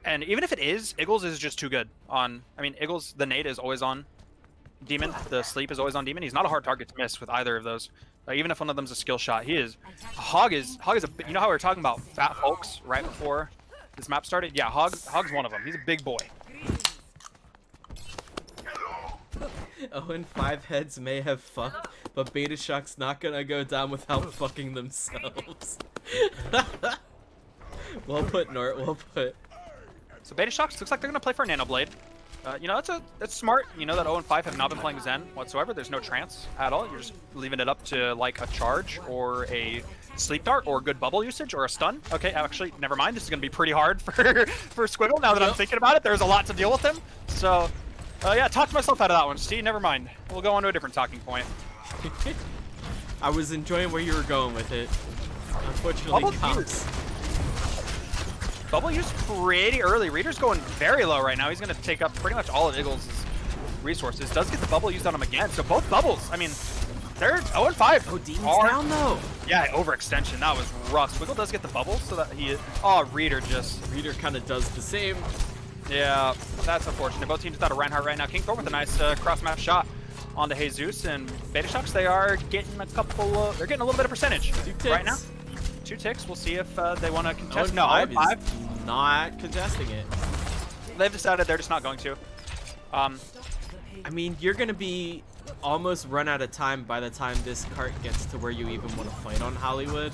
And even if it is, Eagles is just too good on. I mean, Eagles, the nade is always on Demon. The sleep is always on Demon. He's not a hard target to miss with either of those. Even if one of them's a skill shot, he is. Hog is a. You know how we were talking about fat folks right before this map started? Yeah, Hog's one of them. He's a big boy. 0-5 heads may have fucked, but Betashocks not gonna go down without fucking themselves. Well put, Nort. Well put. So Betashocks looks like they're gonna play for a Nano Blade. You know, that's smart. You know that 0-5 have not been playing Zen whatsoever. There's no trance at all. You're just leaving it up to like a charge or a sleep dart or good bubble usage or a stun. Okay, actually, never mind. This is gonna be pretty hard for Squiggle now that I'm thinking about it. There's a lot to deal with him. So. Yeah, talked myself out of that one, Steve. Never mind. We'll go on to a different talking point. I was enjoying where you were going with it. Unfortunately, Bubble used pretty early. Reader's going very low right now. He's going to take up pretty much all of Eagles' resources. Does get the bubble used on him again. So both bubbles, I mean, they're 0-5. Oh, Demon's down though. Yeah, overextension. That was rough. Squiggle does get the bubble so that he... Oh, Reader kind of does the same. Yeah, that's unfortunate. Both teams without a Reinhardt right now. King Thor with a nice cross-map shot onto Jesus, and Betashocks, they are getting a couple they're getting a little bit of percentage right now. 2 ticks. We'll see if they want to contest. No, 0-5 not contesting it. They've decided they're just not going to. I mean, you're going to be almost run out of time by the time this cart gets to where you even want to fight on Hollywood.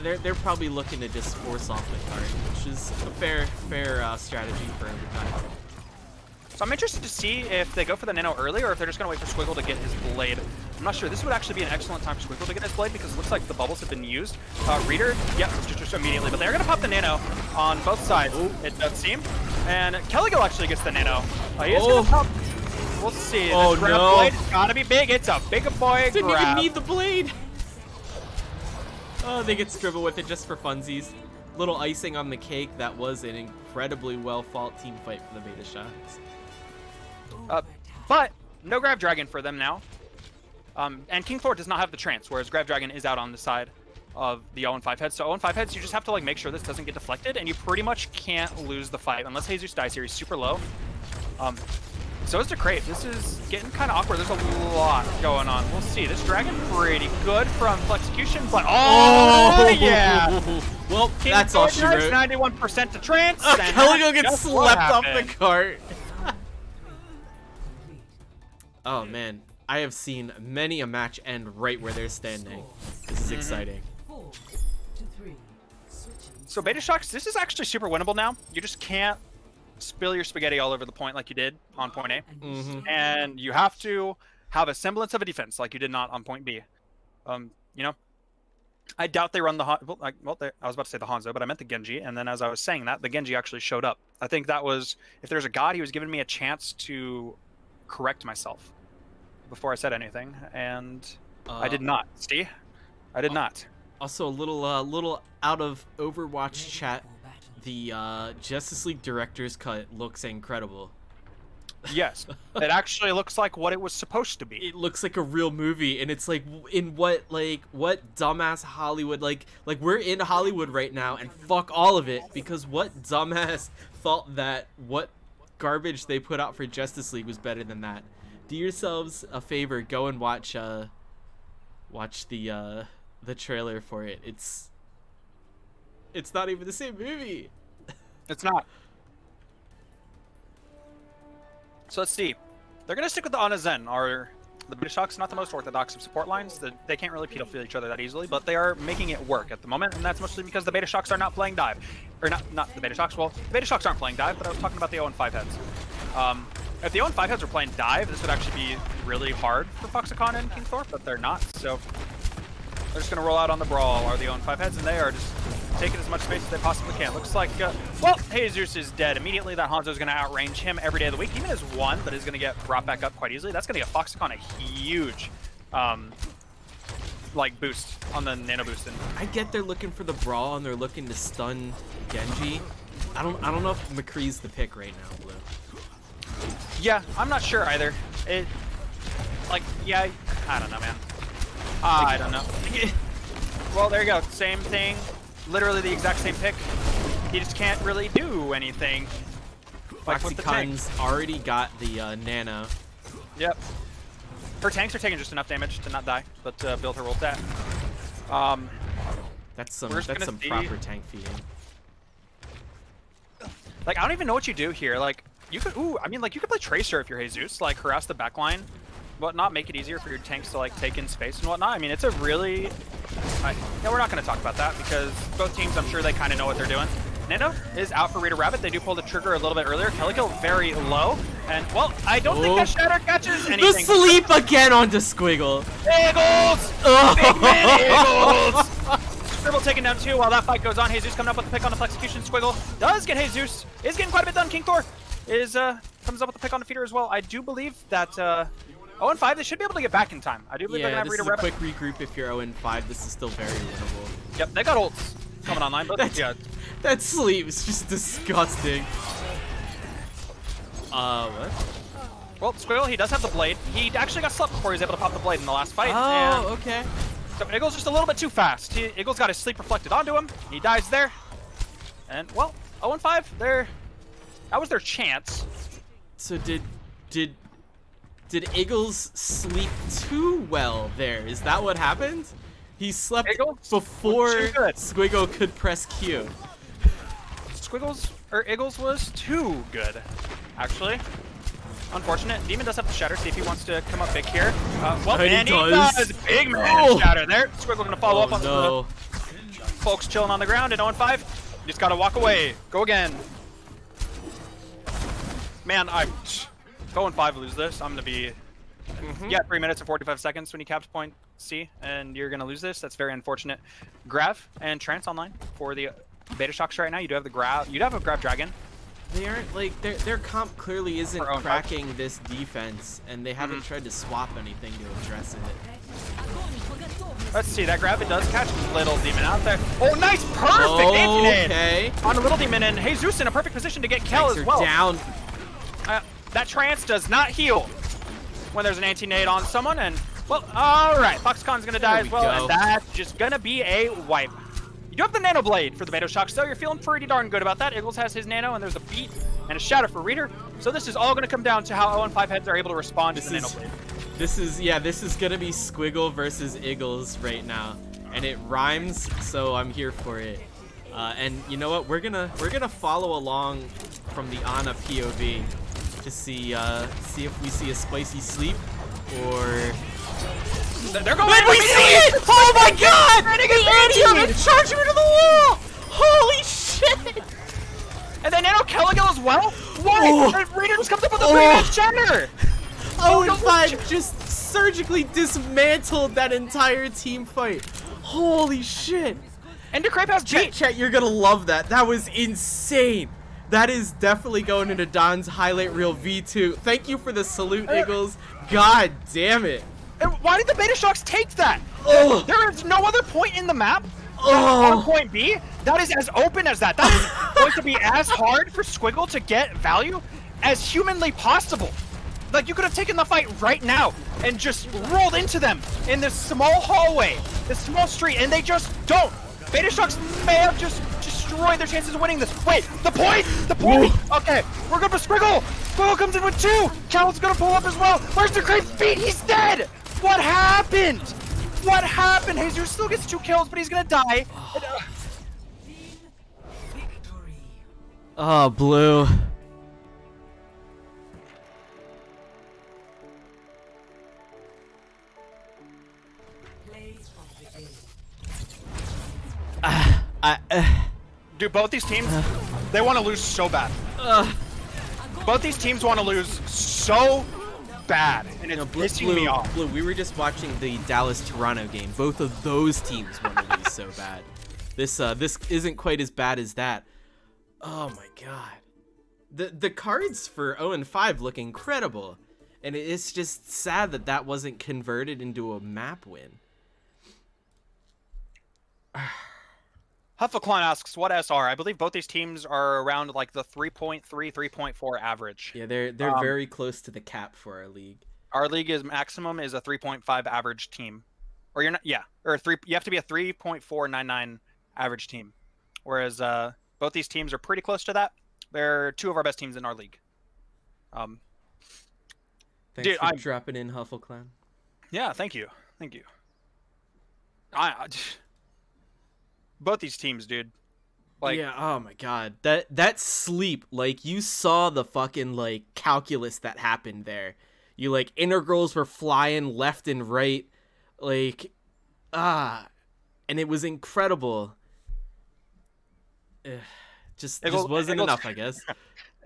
They're probably looking to just force off the cart, which is a fair strategy for everybody. So I'm interested to see if they go for the nano early or if they're just going to wait for Squiggle to get his blade. I'm not sure. This would actually be an excellent time for Squiggle to get his blade because it looks like the bubbles have been used. Reader, yep, just immediately. But they're going to pop the nano on both sides, it does seem. And Kelligal actually gets the nano. He is going to pop. We'll see. Oh, this no. Blade is got to be big. It's a big boy Didn't grab. even need the blade. Oh, they get Scribble with it just for funsies. Little icing on the cake. That was an incredibly well-fought team fight for the Betashocks. But no Grab Dragon for them now. And King Thor does not have the trance, whereas Grab Dragon is out on the side of the 0-5 heads. So 0-5 heads, you just have to like make sure this doesn't get deflected, and you pretty much can't lose the fight unless Jesus dies here. He's super low. So is DeCrape. This is getting kind of awkward. There's a lot going on. We'll see. This Dragon pretty good from Flexecution, but yeah. Well, King that's all she wrote. 91% to trance. Kelligal gets slept off the cart. Oh man, I have seen many a match end right where they're standing. This is exciting. 4 to 3. Switching. So Betashocks, this is actually super winnable now. You just can't spill your spaghetti all over the point like you did on point A. And you have to have a semblance of a defense like you did not on point B. You know, I doubt they run the I was about to say the Hanzo, but I meant the Genji. And then as I was saying that, the Genji actually showed up. I think that was, if there's a god, he was giving me a chance to correct myself before I said anything, and I did not. See, I did not. Also, a little out of Overwatch chat. The Justice League Director's Cut looks incredible. Yes, it actually looks like what it was supposed to be. It looks like a real movie, and it's like, in what dumbass Hollywood, like we're in Hollywood right now, and fuck all of it, because what dumbass thought that what garbage they put out for Justice League was better than that? Do yourselves a favor, go and watch the trailer for it. It's not even the same movie. It's not. So let's see. They're going to stick with the Ana Zen. The Betashocks not the most orthodox of support lines. They can't really pedo feel each other that easily, but they are making it work at the moment, and that's mostly because the Betashocks are not playing dive. Or not the Betashocks. Well, the Betashocks aren't playing dive, but I was talking about the 0-5 heads. If the 0-5 heads were playing dive, this would actually be really hard for Foxicon and King Thor, but they're not, so they're just going to roll out on the Brawl, or the 0-5 heads, and they are just taking as much space as they possibly can. Looks like, well, Jesus is dead. Immediately, that Hanzo is going to outrange him every day of the week. Even as one, that is going to get brought back up quite easily. That's going to get Foxicon a huge, like, boost on the nano boost. I get they're looking for the Brawl, and they're looking to stun Genji. I don't know if McCree's the pick right now, Blue. Yeah, I'm not sure either. Yeah, I don't know, man. I don't know. Well, there you go. Same thing. Literally the exact same pick. He just can't really do anything. Like with the tanks. Foxycon's already got the nano. Yep. Her tanks are taking just enough damage to not die, but build her ult that. That's some proper tank feeding. Like, I don't even know what you do here. Like, you could, I mean, like, you could play Tracer if you're Jesus, like, harass the backline, whatnot, make it easier for your tanks to, like, take in space and whatnot. I mean, it's a really, we're not going to talk about that because both teams, I'm sure they kind of know what they're doing. Nano is out for Rita Rabbit. They do pull the trigger a little bit earlier. Kellykill very low, and, well, I don't think that Shatter catches anything. The sleep again onto Squiggle. Eagles! Oh. Big man Eagles! Scribble taken down 2 while that fight goes on. Jesus coming up with the pick on the Flexecution. Squiggle does get Jesus. Is getting quite a bit done. King Thor is comes up with the pick on the feeder as well. I do believe that 0-5, they should be able to get back in time. I do believe they're going to have Rita Rabbit. Quick regroup if you're 0-5. This is still very winnable. Yep, they got ults coming online, but yeah. That sleep is just disgusting. What? Well, Squiggle, he does have the blade. He actually got slept before he was able to pop the blade in the last fight. Oh, okay. So Eagle's just a little bit too fast. Eagle's got his sleep reflected onto him. He dies there. And, well, 0-5, that was their chance. So did Eagles sleep too well there? Is that what happened? He slept before Squiggle could press Q. Eagles was too good, actually. Unfortunate. Demon does have to shatter. See if he wants to come up big here. Well, and he does. Big man shatter there. Squiggle going to follow up on the folks chilling on the ground at 0-5. You just got to walk away. Go again. Man, if 0-5 lose this, I'm going to be... Yeah, 3 minutes and 45 seconds when you capped point C, and you're going to lose this. That's very unfortunate. Grav and Trance online for the Betashocks right now. You do have the Grav. You'd have a Grav Dragon. They aren't, like, their comp clearly isn't cracking this defense, and they haven't tried to swap anything to address it. Let's see, that Grav, it does catch Little Demon out there. Oh, nice, perfect okay. On a Little Demon, and Jesus in a perfect position to get Kel as well. Down. That Trance does not heal when there's an anti-nade on someone, and, well, alright, Foxcon's gonna die as well, and that's just gonna be a wipe. You do have the Nano Blade for the Betashocks, so you're feeling pretty darn good about that. Eagles has his Nano, and there's a beat and a shatter for Reader. So this is all going to come down to how 0-5 heads are able to respond to the Nano Blade. This is going to be Squiggle versus Eagles right now, and it rhymes, so I'm here for it. And you know what? We're gonna follow along from the Ana POV to see if we see a spicy sleep or... They're going And we see it! Oh my god! The anti charging into the wall! Holy shit! And then Nano Kelligal as well? Why? Oh. And Raider just comes up with a pre-match shatter! Oh, and 5 just surgically dismantled that entire team fight. Holy shit! And Decrape has bait. Chat, you're gonna love that. That was insane. That is definitely going into Don's highlight reel V2. Thank you for the salute, Eagles. God damn it. And why did the Betashocks take that? Oh. There is no other point in the map Oh. on point B that is as open as that. That is going to be as hard for Squiggle to get value as humanly possible. Like, you could have taken the fight right now and just rolled into them in this small hallway, this small street, and they just don't. Betashocks may have just destroyed their chances of winning this. Wait, the point? The point? Ooh. Okay, we're good for Squiggle. Squiggle comes in with 2. Cal's gonna pull up as well. Where's the great feet? He's dead. What happened? What happened? Jesus still gets 2 kills, but he's gonna die. Victory. Oh, Blue. Play of the game. Dude, both these teams, they want to lose so bad. Both these teams want to lose so bad, and it's pissing me off. Blue, we were just watching the Dallas-Toronto game. Both of those teams want to lose so bad. This isn't quite as bad as that. Oh my god. The cards for 0-5 look incredible, and it's just sad that that wasn't converted into a map win. Huffleclan asks, what SR? I believe both these teams are around like the 3.3, 3.4 average. Yeah, they're very close to the cap for our league. Our league is maximum is a 3.5 average team. Or you're not, yeah, or you have to be a 3.499 average team. Whereas both these teams are pretty close to that. They're 2 of our best teams in our league. Thanks dude, for dropping in, Huffleclan. Yeah, thank you. Thank you. Both these teams, dude. Like, yeah, oh my god. That sleep, like, you saw the fucking, like, calculus that happened there. You, like, integrals were flying left and right. Like, and it was incredible. Just wasn't enough, I guess.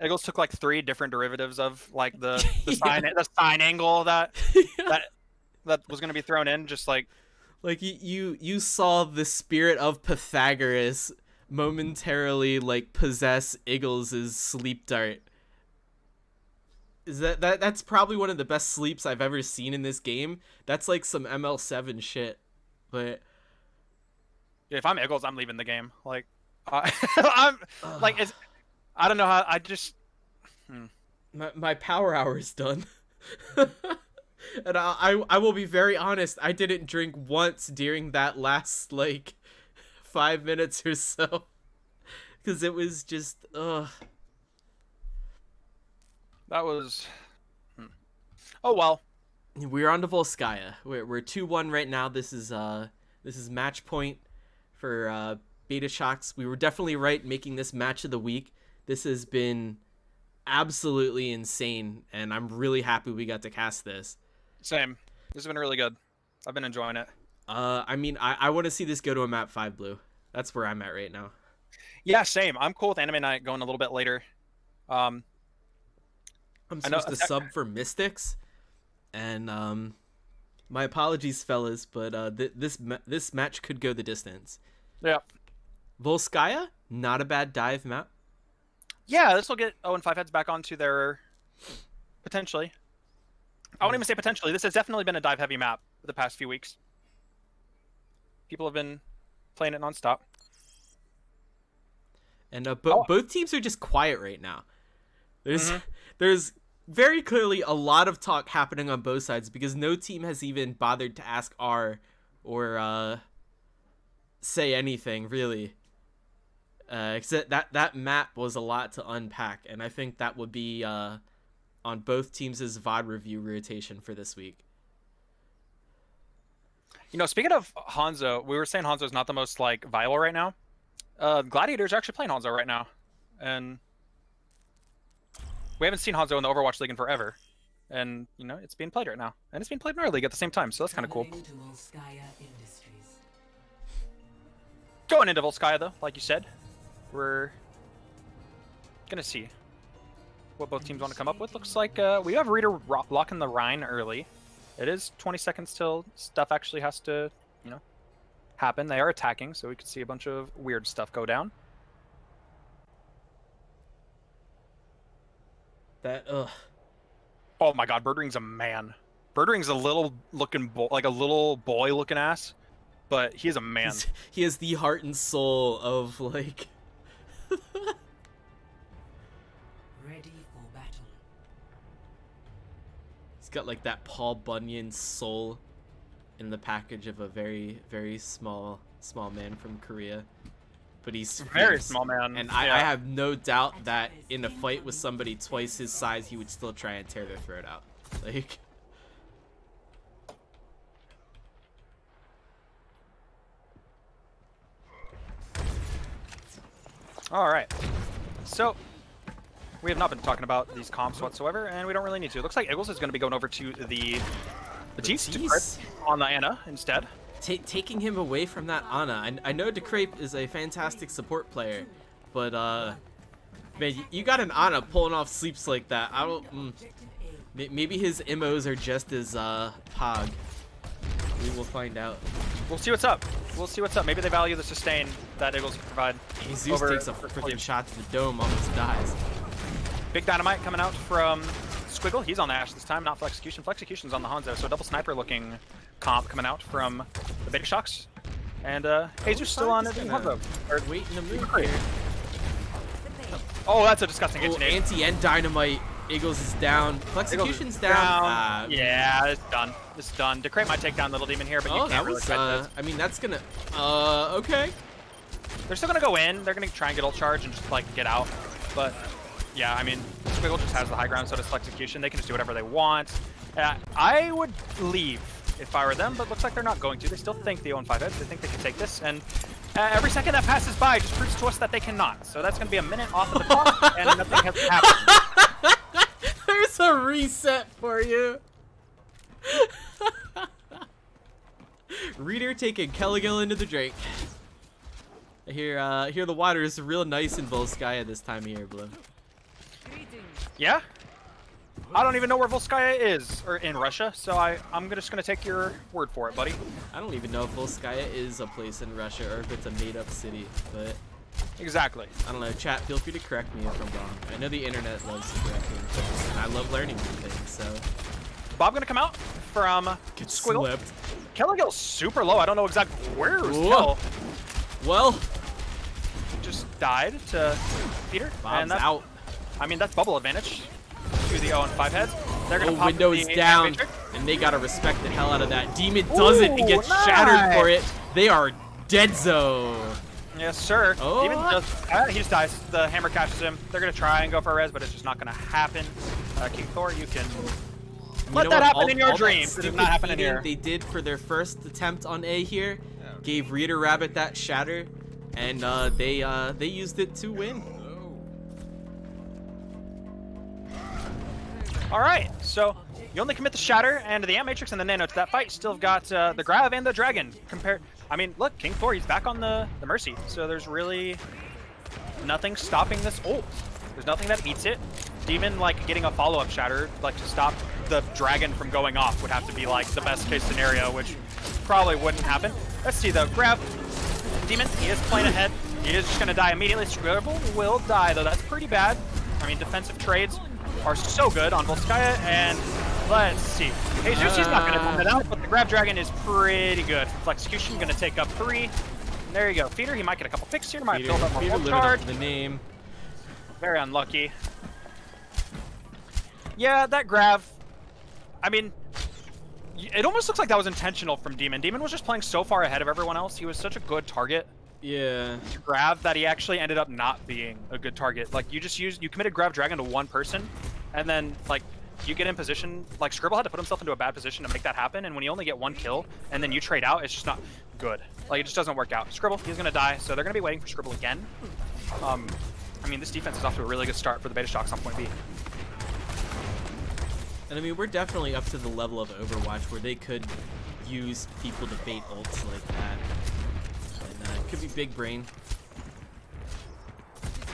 Eagles took like 3 different derivatives of like the sine angle that was going to be thrown in, just like you saw the spirit of Pythagoras momentarily like possess Eagles' sleep dart. Is that's probably one of the best sleeps I've ever seen in this game. That's like some ML7 shit. But if I'm Eagles, I'm leaving the game. Like I'm like it's I don't know how I just my power hour is done. And I will be very honest, I didn't drink once during that last like 5 minutes or so. Cause it was just that was oh well. We're on to Volskaya. We're 2-1 right now. This is match point for Betashocks. We were definitely right making this match of the week. This has been absolutely insane, and I'm really happy we got to cast this. Same. This has been really good. I've been enjoying it. I mean, I want to see this go to a map 5 Blue. That's where I'm at right now. Yeah, same. I'm cool with Anime Night going a little bit later. I'm supposed to sub for Mystics, and my apologies, fellas, but this match could go the distance. Yeah. Volskaya, not a bad dive map. Yeah, this will get 0-5 heads back onto their potentially. I won't even say potentially. This has definitely been a dive heavy map for the past few weeks. People have been playing it nonstop. And both teams are just quiet right now. There's very clearly a lot of talk happening on both sides because no team has even bothered to ask R or say anything really. Except that map was a lot to unpack, and I think that would be on both teams' VOD review rotation for this week. You know, speaking of Hanzo, we were saying Hanzo's not the most like viable right now. Gladiators are actually playing Hanzo right now, and we haven't seen Hanzo in the Overwatch League in forever. And, you know, it's being played right now. And it's being played in our league at the same time, so that's kind of cool. Coming to Volskaya Industries. Going into Volskaya, though, like you said, we're going to see what both teams want to come up with. Looks like we have Reader locking the Rhine early. It is 20 seconds till stuff actually has to, you know, happen. They are attacking, so we could see a bunch of weird stuff go down. That, ugh. Oh my god, Birdring's a man. Birdring's a little looking like a little boy looking ass, but he's a man. He has the heart and soul of like Ready for battle. he's got like that Paul Bunyan soul in the package of a very, very small man from Korea. But he's Very fierce. small man. And yeah. I have no doubt that in a fight with somebody twice his size, he would still try and tear their throat out. Like, All right. So we have not been talking about these comps whatsoever, and we don't really need to. It looks like Eagles is going to be going over to the Jeez to crit on the Ana instead. taking him away from that Ana. I know DeCrape is a fantastic support player, but man, you got an Ana pulling off sleeps like that. I don't. Maybe his immos are just as pog. We will find out. We'll see what's up. We'll see what's up. Maybe they value the sustain that Eagles can provide. Jesus takes a freaking shot to the dome, almost dies. Big dynamite coming out from Squiggle. He's on the Ashe this time, not Flexecution. Flexecution's on the Hanzo, so a double sniper looking comp coming out from the Betashocks. And Jesus still on it. Waiting to move here. Oh, that's a disgusting Oh, anti-nade. anti-end dynamite. Eagles is down. Flexecution's down. Yeah, it's done. It's done. DeCrape might take down Little Demon here, but you Oh, can't that really was, fight this. I mean, that's gonna, okay. They're still gonna go in. They're gonna try and get ult charge and just like get out. But yeah, I mean, Squiggle just has the high ground, so does Flexecution. They can just do whatever they want. I would leave if I were them, but looks like they're not going to. They still think the 0-5 heads. They think they can take this, and every second that passes by just proves to us that they cannot. So that's gonna be a minute off of the clock, and nothing has happened. There's a reset for you. Reader taking Kelligal into the Drake. I hear the water is real nice in Volskaya this time of year, Blue. Yeah? I don't even know where Volskaya is, or in Russia, so I'm just gonna take your word for it, buddy. I don't even know if Volskaya is a place in Russia or if it's a made-up city, but Exactly. I don't know. Chat, feel free to correct me if I'm wrong. I know the internet loves correcting things, and I love learning new things, so. Bob gonna come out from Get Squiggle. slipped. Kelligill's super low. I don't know exactly where it was Kel. Well, Just died to Peter. Bob's and that's, out. I mean, that's bubble advantage to the 0-5 heads. They're gonna pop Window is the down, Matrix. and they gotta respect the hell out of that. Demon does it and gets shattered for it. They are deadzo. Yes, sir. Oh. Demon he just dies. The hammer catches him. They're gonna try and go for a res, but it's just not gonna happen. King Thor, you can let that happen in your dreams. It does not happen in here. They did for their first attempt on A here, gave Reader Rabbit that shatter, and they used it to win. All right, so you only commit the shatter and the Ant Matrix and the Nano to that fight. Still have got the Grav and the Dragon. I mean, look, King Thor, he's back on the Mercy, so there's really nothing stopping this ult. There's nothing that eats it. Demon, like, getting a follow-up shatter, like, to stop the Dragon from going off would have to be, like, the best-case scenario, which probably wouldn't happen. Let's see, though. Grav, Demon, he is playing ahead. He is just going to die immediately. Scribble will die, though. That's pretty bad. I mean, defensive trades are so good on Volskaya, and let's see. Jesus, he's not going to come it out, but the Grab Dragon is pretty good. Flexecution going to take up 3. And there you go. Feeder, he might get a couple picks here. Might build up more ult charge. The name. Very unlucky. Yeah, that Grav, I mean, it almost looks like that was intentional from Demon. Demon was just playing so far ahead of everyone else. He was such a good target. Yeah. Grav that he actually ended up not being a good target. Like, you committed Grav Dragon to one person, and then, like, you get in position, like, Scribble had to put himself into a bad position to make that happen, and when you only get 1 kill, and then you trade out, it's just not good. Like, it just doesn't work out. Scribble, he's gonna die, so they're gonna be waiting for Scribble again. I mean, this defense is off to a really good start for the Betashocks on point B. And I mean, we're definitely up to the level of Overwatch where they could use people to bait ults like that. And it could be big brain.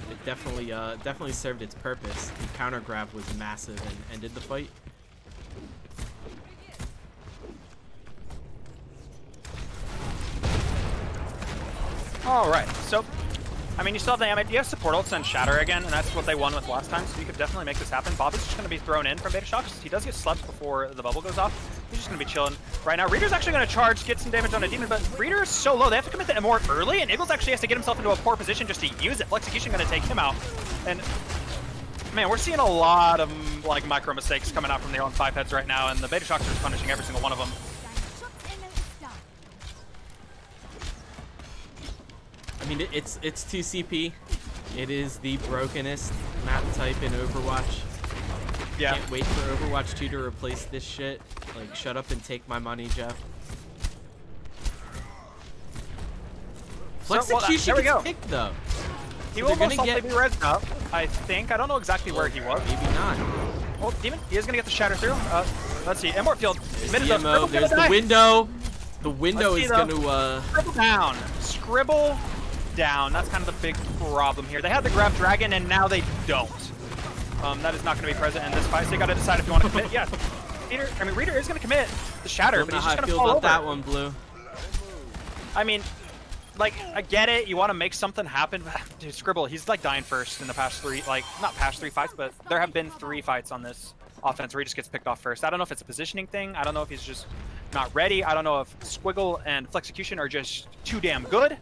It definitely served its purpose. The counter grab was massive and ended the fight. All right, so I mean, you still have the you have support ults and Shatter again, and that's what they won with last time, so you could definitely make this happen. Bob is just going to be thrown in from Betashocks. He does get slept before the bubble goes off. He's just going to be chilling right now. Reader's actually going to charge, get some damage on a demon, but Reader is so low, they have to commit the Immort early, and Eagles actually has to get himself into a poor position just to use it. Flexecution going to take him out, and man, we're seeing a lot of like micro mistakes coming out from the 0-5 heads right now, and the Betashocks are punishing every single one of them. I mean, it's 2CP. It is the brokenest map type in Overwatch. Yeah. Can't wait for Overwatch 2 to replace this shit. Like, shut up and take my money, Jeff. Flexecution gets picked, though. He will most likely be rezzed up, I think. I don't know exactly where he was. Maybe not. Oh, Demon, he is going to get the Shatter through. Let's see, Immort Field. There's the window. The window is going to... Scribble down. Scribble down. That's kind of the big problem here. They had the grab dragon, and now they don't. That is not going to be present in this fight, so you got to decide if you want to commit. Yeah, Reader is going to commit the Shatter, but he's just going to fall over. That one, Blue. I mean, like, I get it. You want to make something happen. Dude, Scribble, he's like dying first in the past three, like, not past 3 fights, but there have been 3 fights on this offense where he just gets picked off first. I don't know if it's a positioning thing. I don't know if he's just not ready. I don't know if Squiggle and Flexecution are just too damn good.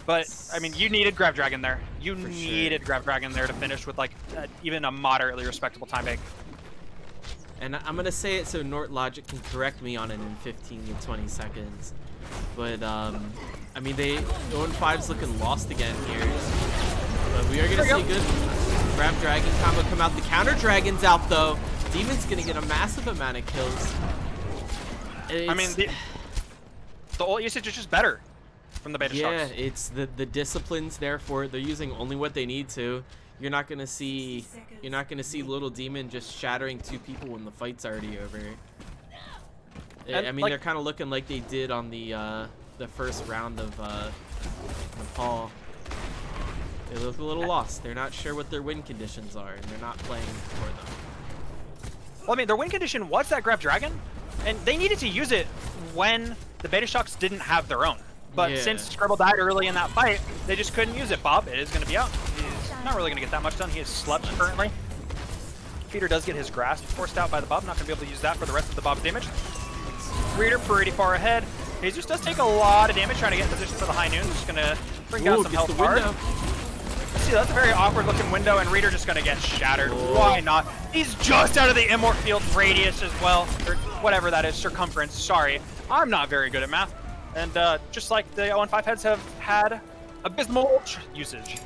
But, I mean, you needed Grab Dragon there. You needed Grab Dragon there to finish with, like, even a moderately respectable time bank. And I'm going to say it so Nort Logic can correct me on it in 15 to 20 seconds. But, I mean, 0-5's looking lost again here. But we are going to see a good Grab Dragon combo come out. The counter Dragon's out, though. Demon's going to get a massive amount of kills. I mean, the ult usage is just better from the Betashocks. Yeah, it's the discipline's there for it. They're using only what they need to. You're not gonna see little Demon just shattering 2 people when the fight's already over. And, I mean, they're kind of looking like they did on the first round of Nepal. They look a little lost. They're not sure what their win conditions are, and they're not playing for them. Well, I mean, their win condition was that Grab Dragon, and they needed to use it when the Betashocks didn't have their own. But since Scribble died early in that fight, they just couldn't use it. Bob is going to be out. He's not really going to get that much done. He is slept currently. Feeder does get his grasp forced out by the Bob. Not going to be able to use that for the rest of the Bob's damage. Reader pretty far ahead. He just does take a lot of damage trying to get in position for the high noon. Just going to bring down some health hard. See, that's a very awkward looking window, and Reader just going to get shattered. Why not? He's just out of the Immort Field radius as well, or whatever that is, circumference. Sorry, I'm not very good at math. And just like the 0-5 heads have had abysmal usage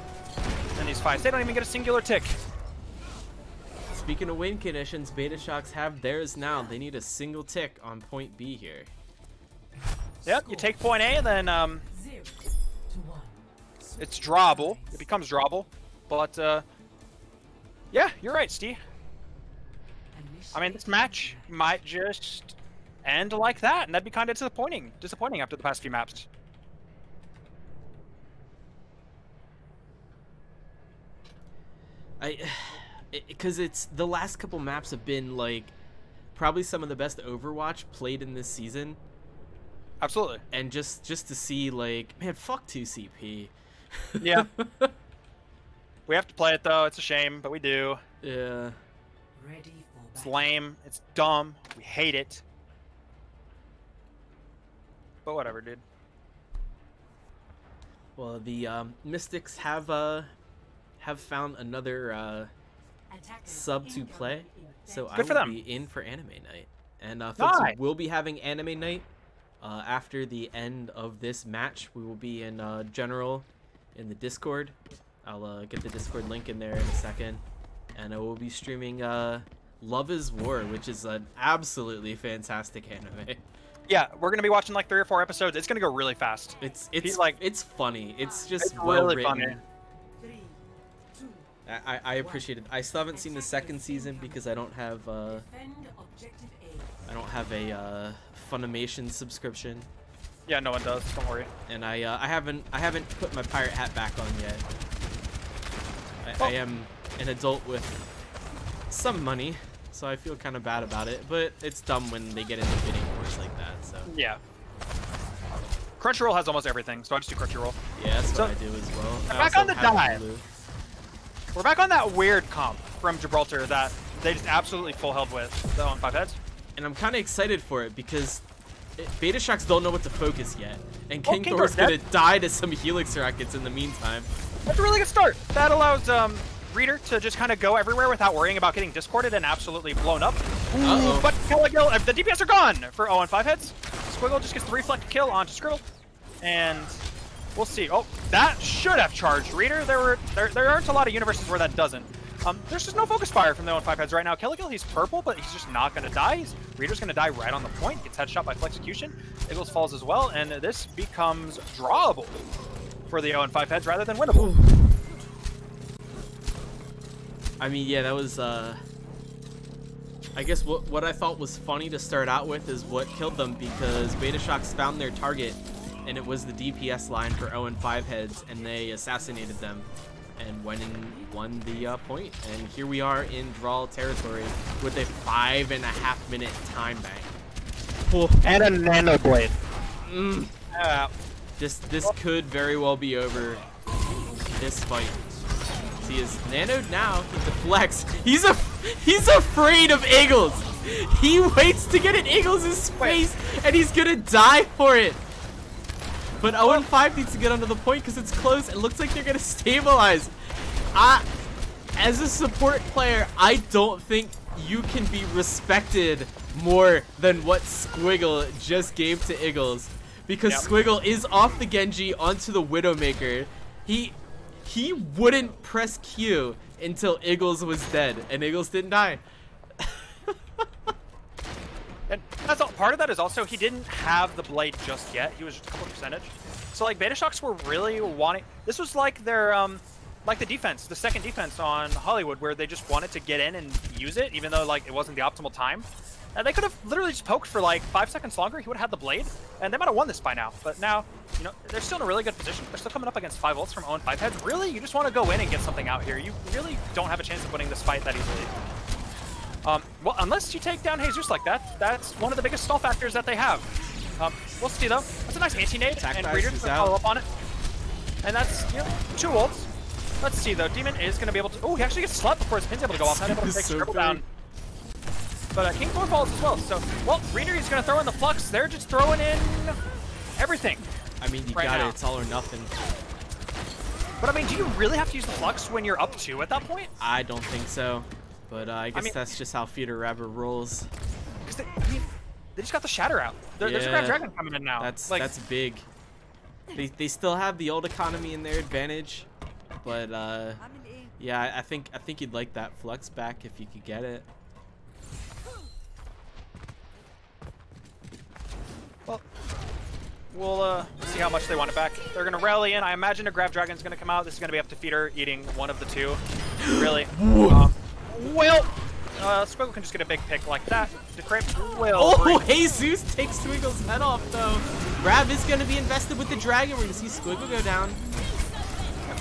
in these fights, they don't even get a singular tick. Speaking of win conditions, Betashocks have theirs now. They need a single tick on point B here. Yep, you take point A, and then it's drawable. It becomes drawable. But yeah, you're right, Steve. I mean, this match might just end like that, and that'd be kind of disappointing after the past few maps. Because it's the last couple maps have been like probably some of the best Overwatch played in this season. Absolutely. And just to see, like, man, fuck 2CP. Yeah. We have to play it though. It's a shame, but we do. Yeah. It's lame. It's dumb. We hate it. But whatever, dude. Well, the Mystics have found another sub to play, so I will be in for anime night, and folks will be having anime night after the end of this match. We will be in general in the Discord. I'll get the Discord link in there in a second, and I will be streaming Love is War, which is an absolutely fantastic anime. Yeah, we're gonna be watching like 3 or 4 episodes. It's gonna go really fast. It's like, it's funny. It's just well really written. Funny. I appreciate it. I still haven't seen the second season because I don't have Defend objective A. I don't have a Funimation subscription, Yeah, no one does. Don't worry. and I haven't put my pirate hat back on yet. I am an adult with some money, so I feel kind of bad about it. But it's dumb when they get into bidding wars like that. So Yeah. Crunchyroll has almost everything, so I just do Crunchyroll. yeah, that's So, what I do as well. I back also on the have dive. Hulu. We're back on that weird comp from Gibraltar that they just absolutely full held with the 0-5 heads. And I'm kind of excited for it because Betashocks don't know what to focus yet, and Oh, King King Thor's Thor's gonna die to some Helix rockets in the meantime. That's a really good start. That allows Reader to just kind of go everywhere without worrying about getting discorded and absolutely blown up. Uh-oh. But Caligil, the DPS are gone for 0-5 heads. Squiggle just gets the reflect kill onto Skriddle, and we'll see. Oh, that should have charged Reader. There aren't a lot of universes where that doesn't. There's just no focus fire from the 0-5 heads right now. Caligil, he's purple, but he's just not going to die. Reader's going to die right on the point. Gets headshot by Flexecution. Eagles falls as well, and this becomes drawable for the 0-5 heads rather than winnable. I mean, yeah, that was, I guess what I thought was funny to start out with is what killed them, because Betashocks found their target, and it was the DPS line for 0-5 heads, and they assassinated them and went and won the point. And here we are in draw territory with a 5.5-minute time bank. Oh. And a nano blade. This could very well be over this fight. He is nanoed now. He deflects. He's afraid of Eagles. He waits to get in Eagles' face, and he's gonna die for it. But 0-5 needs to get onto the point because it's close. It looks like they're gonna stabilize. As a support player, I don't think you can be respected more than what Squiggle just gave to Eagles, because Squiggle is off the Genji onto the Widowmaker. He wouldn't press Q until Eagles was dead, and Eagles didn't die. And that's all, part of that is also he didn't have the blade just yet. He was just a couple percentage. So like Betashocks were really wanting. This was like their like the defense, the second defense on Hollywood, where they just wanted to get in and use it, even though like it wasn't the optimal time. And they could have literally just poked for like 5 seconds longer. He would have had the blade, and they might have won this by now. But now, you know, they're still in a really good position. They're still coming up against 5 ults from 0-5 heads. Really, you just want to go in and get something out here. You really don't have a chance of winning this fight that easily. Well, unless you take down Jesus like that, that's one of the biggest stall factors that they have. We'll see though. That's a nice anti-nade, and Reader's gonna follow up on it. And that's, you know, 2 ults. Let's see though. Demon is gonna be able to. Oh, he actually gets slept before his pin's able to go off. Not able to take Scribble down. But King Thor falls as well. So, well, Reader is gonna throw in the flux. They're just throwing in everything. I mean, you got it. It's all or nothing. But I mean, do you really have to use the flux when you're up 2 at that point? I don't think so. But I guess that's just how Feeder Rabbit rolls. Because they just got the Shatter out. There's a Grand Dragon coming in now. That's big. They still have the old economy in their advantage, but yeah, I think you'd like that flux back if you could get it. Well, we'll see how much they want it back. They're gonna rally in. I imagine a Grav Dragon's gonna come out. This is gonna be up to Feeder eating one of the 2. Really. Well, Squiggle can just get a big pick like that. Decrypt will. Oh, Jesus takes Squiggle's head off though. Grav is gonna be invested with the dragon. We're gonna see Squiggle go down.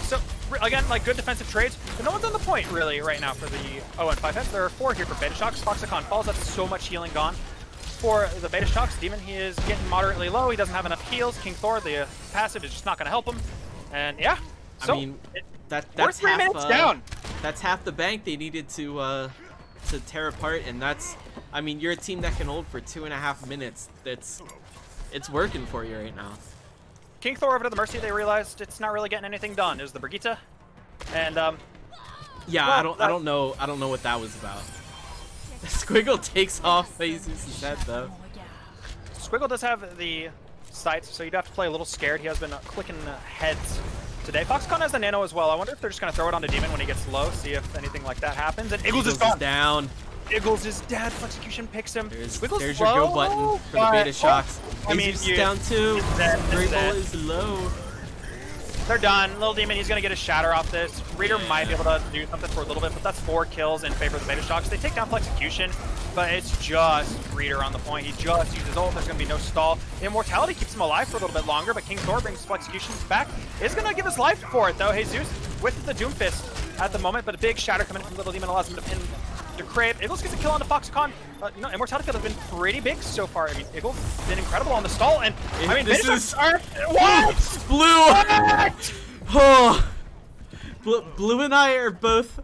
So again, like good defensive trades, but no one's on the point really right now for the 0-5 heads. There are 4 here for Betashocks. Foxicon falls. That's so much healing gone for the Betashocks. Demon, he is getting moderately low. He doesn't have enough heals. King Thor, the passive, is just not gonna help him. And yeah, so I mean, that's we're 3 minutes down. That's half the bank they needed to tear apart, and that's, I mean, you're a team that can hold for 2.5 minutes. It's working for you right now. King Thor over to the Mercy. They realized it's not really getting anything done. It was the Brigitte, and yeah, well, I don't know what that was about. Squiggle takes off Jesus' head though. Squiggle does have the sights, so you'd have to play a little scared. He has been clicking heads today. Foxconn has the nano as well. I wonder if they're just going to throw it onto Demon when he gets low, see if anything like that happens. And Eagles is gone. Down. Eagles is dead. Execution picks him. There's your go button for the Betashocks. I mean, down 2. Great Bull is low. They're done. Little Demon, he's going to get a shatter off this. Reader might be able to do something for a little bit, but that's 4 kills in favor of the Betashocks. They take down Flexecution, but it's just Reader on the point. He just uses ult. There's going to be no stall. Immortality keeps him alive for a little bit longer, but King Thor brings Flexecutions back. Is going to give his life for it, though. Jesus with the Doomfist at the moment, but a big shatter coming in from Little Demon allows him to pin Decrave. Eagles gets a kill on the Foxconn. You know, Immortality has been pretty big so far. I mean, Eagles been incredible on the stall, and I mean, this is what? Blue. What? Oh, Blue and I are both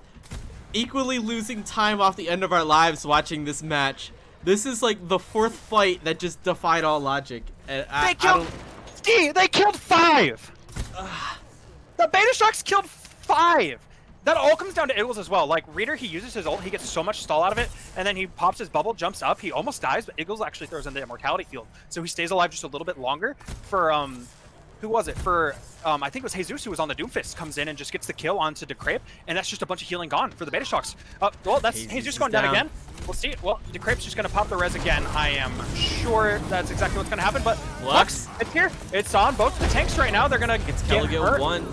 equally losing time off the end of our lives watching this match. This is like the 4th fight that just defied all logic. And they killed 5. The Betashocks killed 5. That all comes down to Eagles as well. Like, Reader, he uses his ult, he gets so much stall out of it, and then he pops his bubble, jumps up, he almost dies, but Eagles actually throws in the Immortality field. So he stays alive just a little bit longer. For, who was it? For, I think it was Jesus who was on the Doomfist, comes in and just gets the kill onto Decrave, and that's just a bunch of healing gone for the Betashocks. Well, that's Jesus going down again. We'll see. Well, Decrave's just going to pop the res again. I am sure that's exactly what's going to happen, but Lux, it's here. It's on both the tanks right now. They're going to get hurt. 1.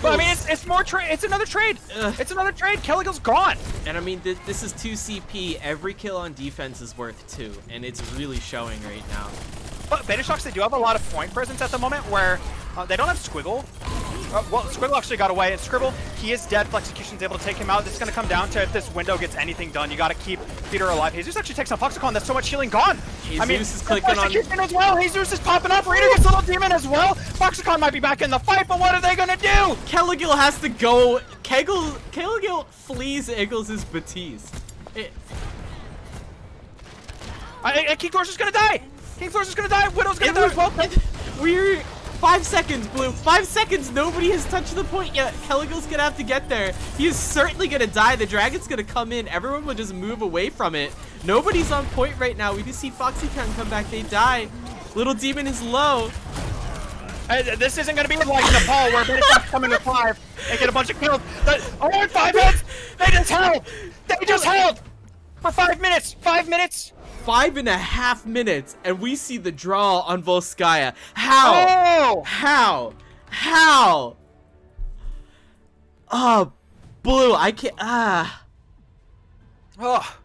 But I mean, it's more trade. It's another trade. It's another trade. Kelligel's gone. And I mean, this is 2 CP. Every kill on defense is worth 2, and it's really showing right now. But Betashocks, they do have a lot of point presence at the moment where they don't have Squiggle. Well, Squiggle actually got away, and Scribble, he is dead. Flexecution's able to take him out. This is going to come down to if this window gets anything done. You got to keep Peter alive. Jesus actually takes on Foxconn. That's so much healing gone. Jesus I mean, is clicking on as well. Jesus is popping up. Reader gets Little Demon as well. Foxconn might be back in the fight, but what are they going to do? Kelligil has to go. Kelligil flees Eagles' Batiste. King Thor's just going to die. King Thor's just going to die. Widow's going to die as well. We're 5 seconds, Blue. 5 seconds. Nobody has touched the point yet. Kelligil's gonna have to get there. He is certainly gonna die. The dragon's gonna come in. Everyone will just move away from it. Nobody's on point right now. We just see Foxycon come back. They die. Little Demon is low. This isn't gonna be like Nepal where Betashocks come in with 5 and get a bunch of kills. Oh, 5 hits. They just held. They just held for 5 minutes. 5 minutes. 5.5 minutes, and we see the draw on Volskaya. How? Oh! How? Oh, Blue, I can't. Oh.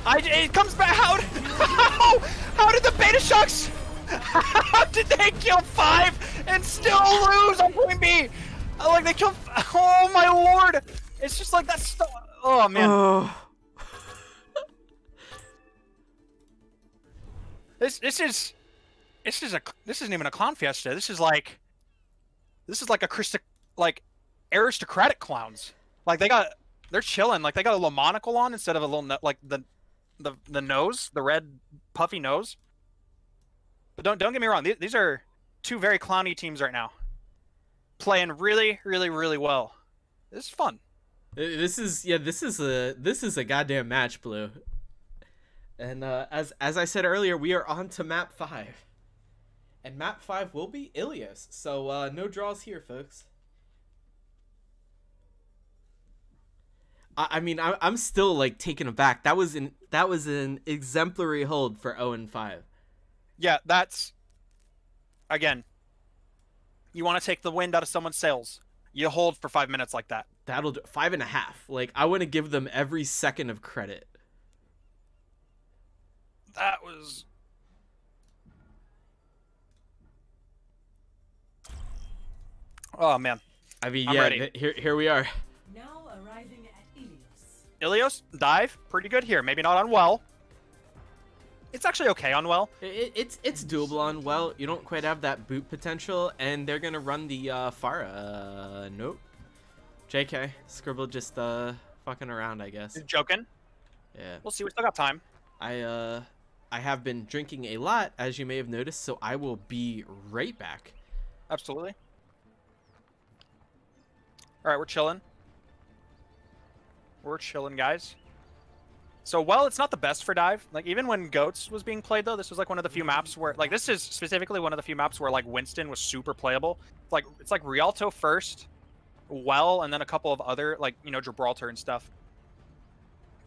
It comes back. How did the Betashocks? How did they kill 5 and still lose on point B? Like they killed. Oh my lord! It's just like that's. Oh man. This isn't even a clown fiesta. This is like aristocratic clowns. Like they're chilling. Like they got a little monocle on instead of a little like the nose, the red puffy nose. But don't get me wrong. These are 2 very clowny teams right now, playing really, really, really well. This is fun. This is a goddamn match, Blue. And as I said earlier, we are on to map 5, and map 5 will be Ilios. So no draws here, folks. I mean, I'm still like taken aback. That was an exemplary hold for 0-5. Yeah, that's again. You want to take the wind out of someone's sails. You hold for 5 minutes like that. That'll do 5.5. Like, I want to give them every second of credit. That was. Oh man. I mean, I'm yeah. ready. Here we are. Now arriving at Ilios. Ilios dive, pretty good here. Maybe not on well. It's actually okay on well. It's doable on well. You don't quite have that boot potential, and they're gonna run the Pharah. Nope. JK, Scribble just fucking around, I guess. He's joking. Yeah. We'll see. We still got time. I have been drinking a lot, as you may have noticed, so I will be right back. Absolutely. All right, we're chilling. We're chilling, guys. So, well, it's not the best for dive. Like, even when Goats was being played, though, this was, like, one of the few maps where... Like, this is specifically one of the few maps where, like, Winston was super playable. It's like Rialto first, well, and then a couple of other, like, you know, Gibraltar and stuff.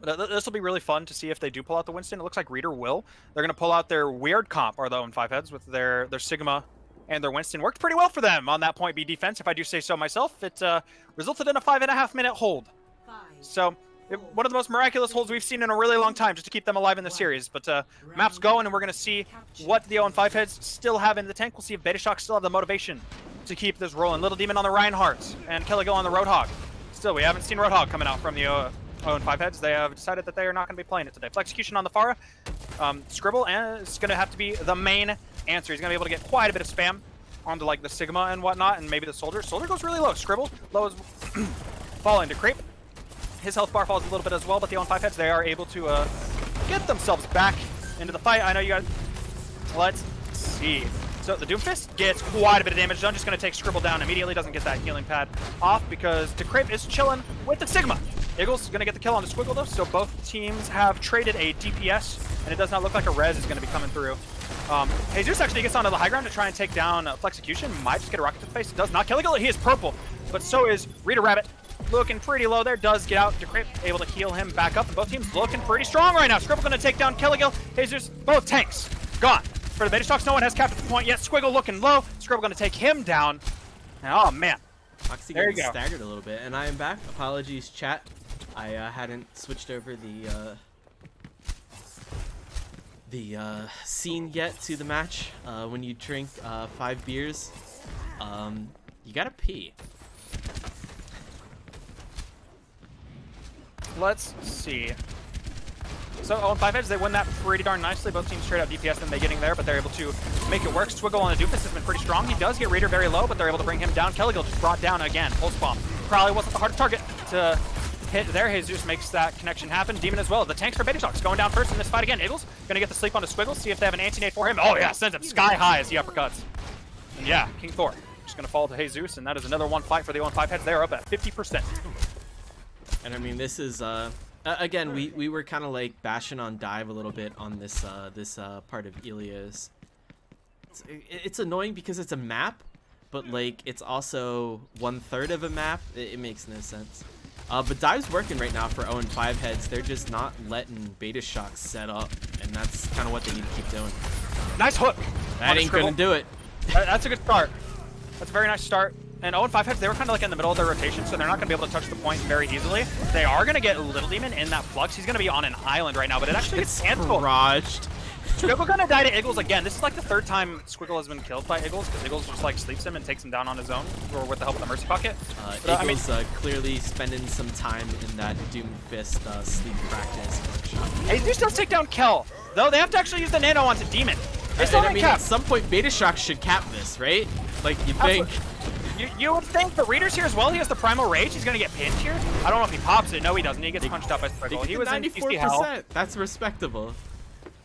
This will be really fun to see if they do pull out the Winston. It looks like Reader will. They're going to pull out their weird comp, or the own 5 heads, with their Sigma and their Winston. Worked pretty well for them on that point B defense, if I do say so myself. It resulted in a 5.5-minute hold. So one of the most miraculous holds we've seen in a really long time, just to keep them alive in the series. But map's going, and we're going to see what the 0-5 heads still have in the tank. We'll see if Betashocks still have the motivation to keep this rolling. Little Demon on the Reinhardt, and Killigo on the Roadhog. Still, we haven't seen Roadhog coming out from the 0-5 heads. They have decided that they are not going to be playing it today. Flexecution on the Pharah. Scribble is going to have to be the main answer. He's going to be able to get quite a bit of spam onto like the Sigma and whatnot, and maybe the Soldier. Soldier goes really low. Scribble low is falling to Creep. His health bar falls a little bit as well, but the 0-5 heads, they are able to get themselves back into the fight. I know you guys... Let's see. So the Doomfist gets quite a bit of damage done. Just going to take Scribble down immediately. Doesn't get that healing pad off because DeCrape is chilling with the Sigma. Eagles going to get the kill on the Squiggle though, so both teams have traded a DPS, and it does not look like a res is going to be coming through. Jesus actually gets onto the high ground to try and take down Flexecution. Might just get a rocket to the face. It does not kill him. He is purple, but so is Rita Rabbit. Looking pretty low there, does get out. DeCrape able to heal him back up, and both teams looking pretty strong right now. Scribble going to take down Killigill. Jesus, both tanks gone. For the Betashocks, no one has captured the point yet. Squiggle looking low. Scribble going to take him down. And, oh, man. Foxy getting staggered a little bit, and I am back. Apologies, chat. I hadn't switched over the scene yet to the match. When you drink 5 beers, you gotta pee. Let's see. So 0-5 heads, they win that pretty darn nicely. Both teams straight up DPS than they getting there, but they're able to make it work. Swiggle on the Doofus has been pretty strong. He does get Raider very low, but they're able to bring him down. Kelligill just brought down again. Pulse bomb. Probably wasn't the hardest target to hit there. Jesus makes that connection happen. Demon as well. The tanks for Betashocks going down first in this fight again. Eagles gonna get the sleep on the Squiggle, see if they have an anti-nade for him. Oh yeah, sends him sky high as he uppercuts. And yeah, King Thor just gonna fall to Jesus, and that is another one fight for the 0-5 heads. They're up at 50%. And I mean, this is again, we were kind of like bashing on Dive a little bit on this part of Ilios. It's annoying because it's a map, but like it's also 1/3 of a map. It makes no sense. But Dive's working right now for 0-5 heads. They're just not letting Betashocks set up, and that's kind of what they need to keep doing. Nice hook. That ain't gonna do it. That's a good start. That's a very nice start. And 0-5 heads, they were kind of like in the middle of their rotation, so they're not going to be able to touch the point very easily. They are going to get Little Demon in that flux. He's going to be on an island right now, but it actually gets canceled. Squiggle going to die to Eagles again. This is like the 3rd time Squiggle has been killed by Eagles, because Eagles just like sleeps him and takes him down on his own, or with the help of the Mercy Bucket. Eagles clearly spending some time in that Doomfist sleep practice workshop. Hey, this does take down Kel, though they have to actually use the nano onto Demon. I mean, at some point, Betashocks should cap this, right? Like, you think... You would think the Reader's here as well. He has the Primal Rage. He's going to get pinned here. I don't know if he pops it. No, he doesn't. He gets punched up by Squiggle. He was 94%. That's respectable.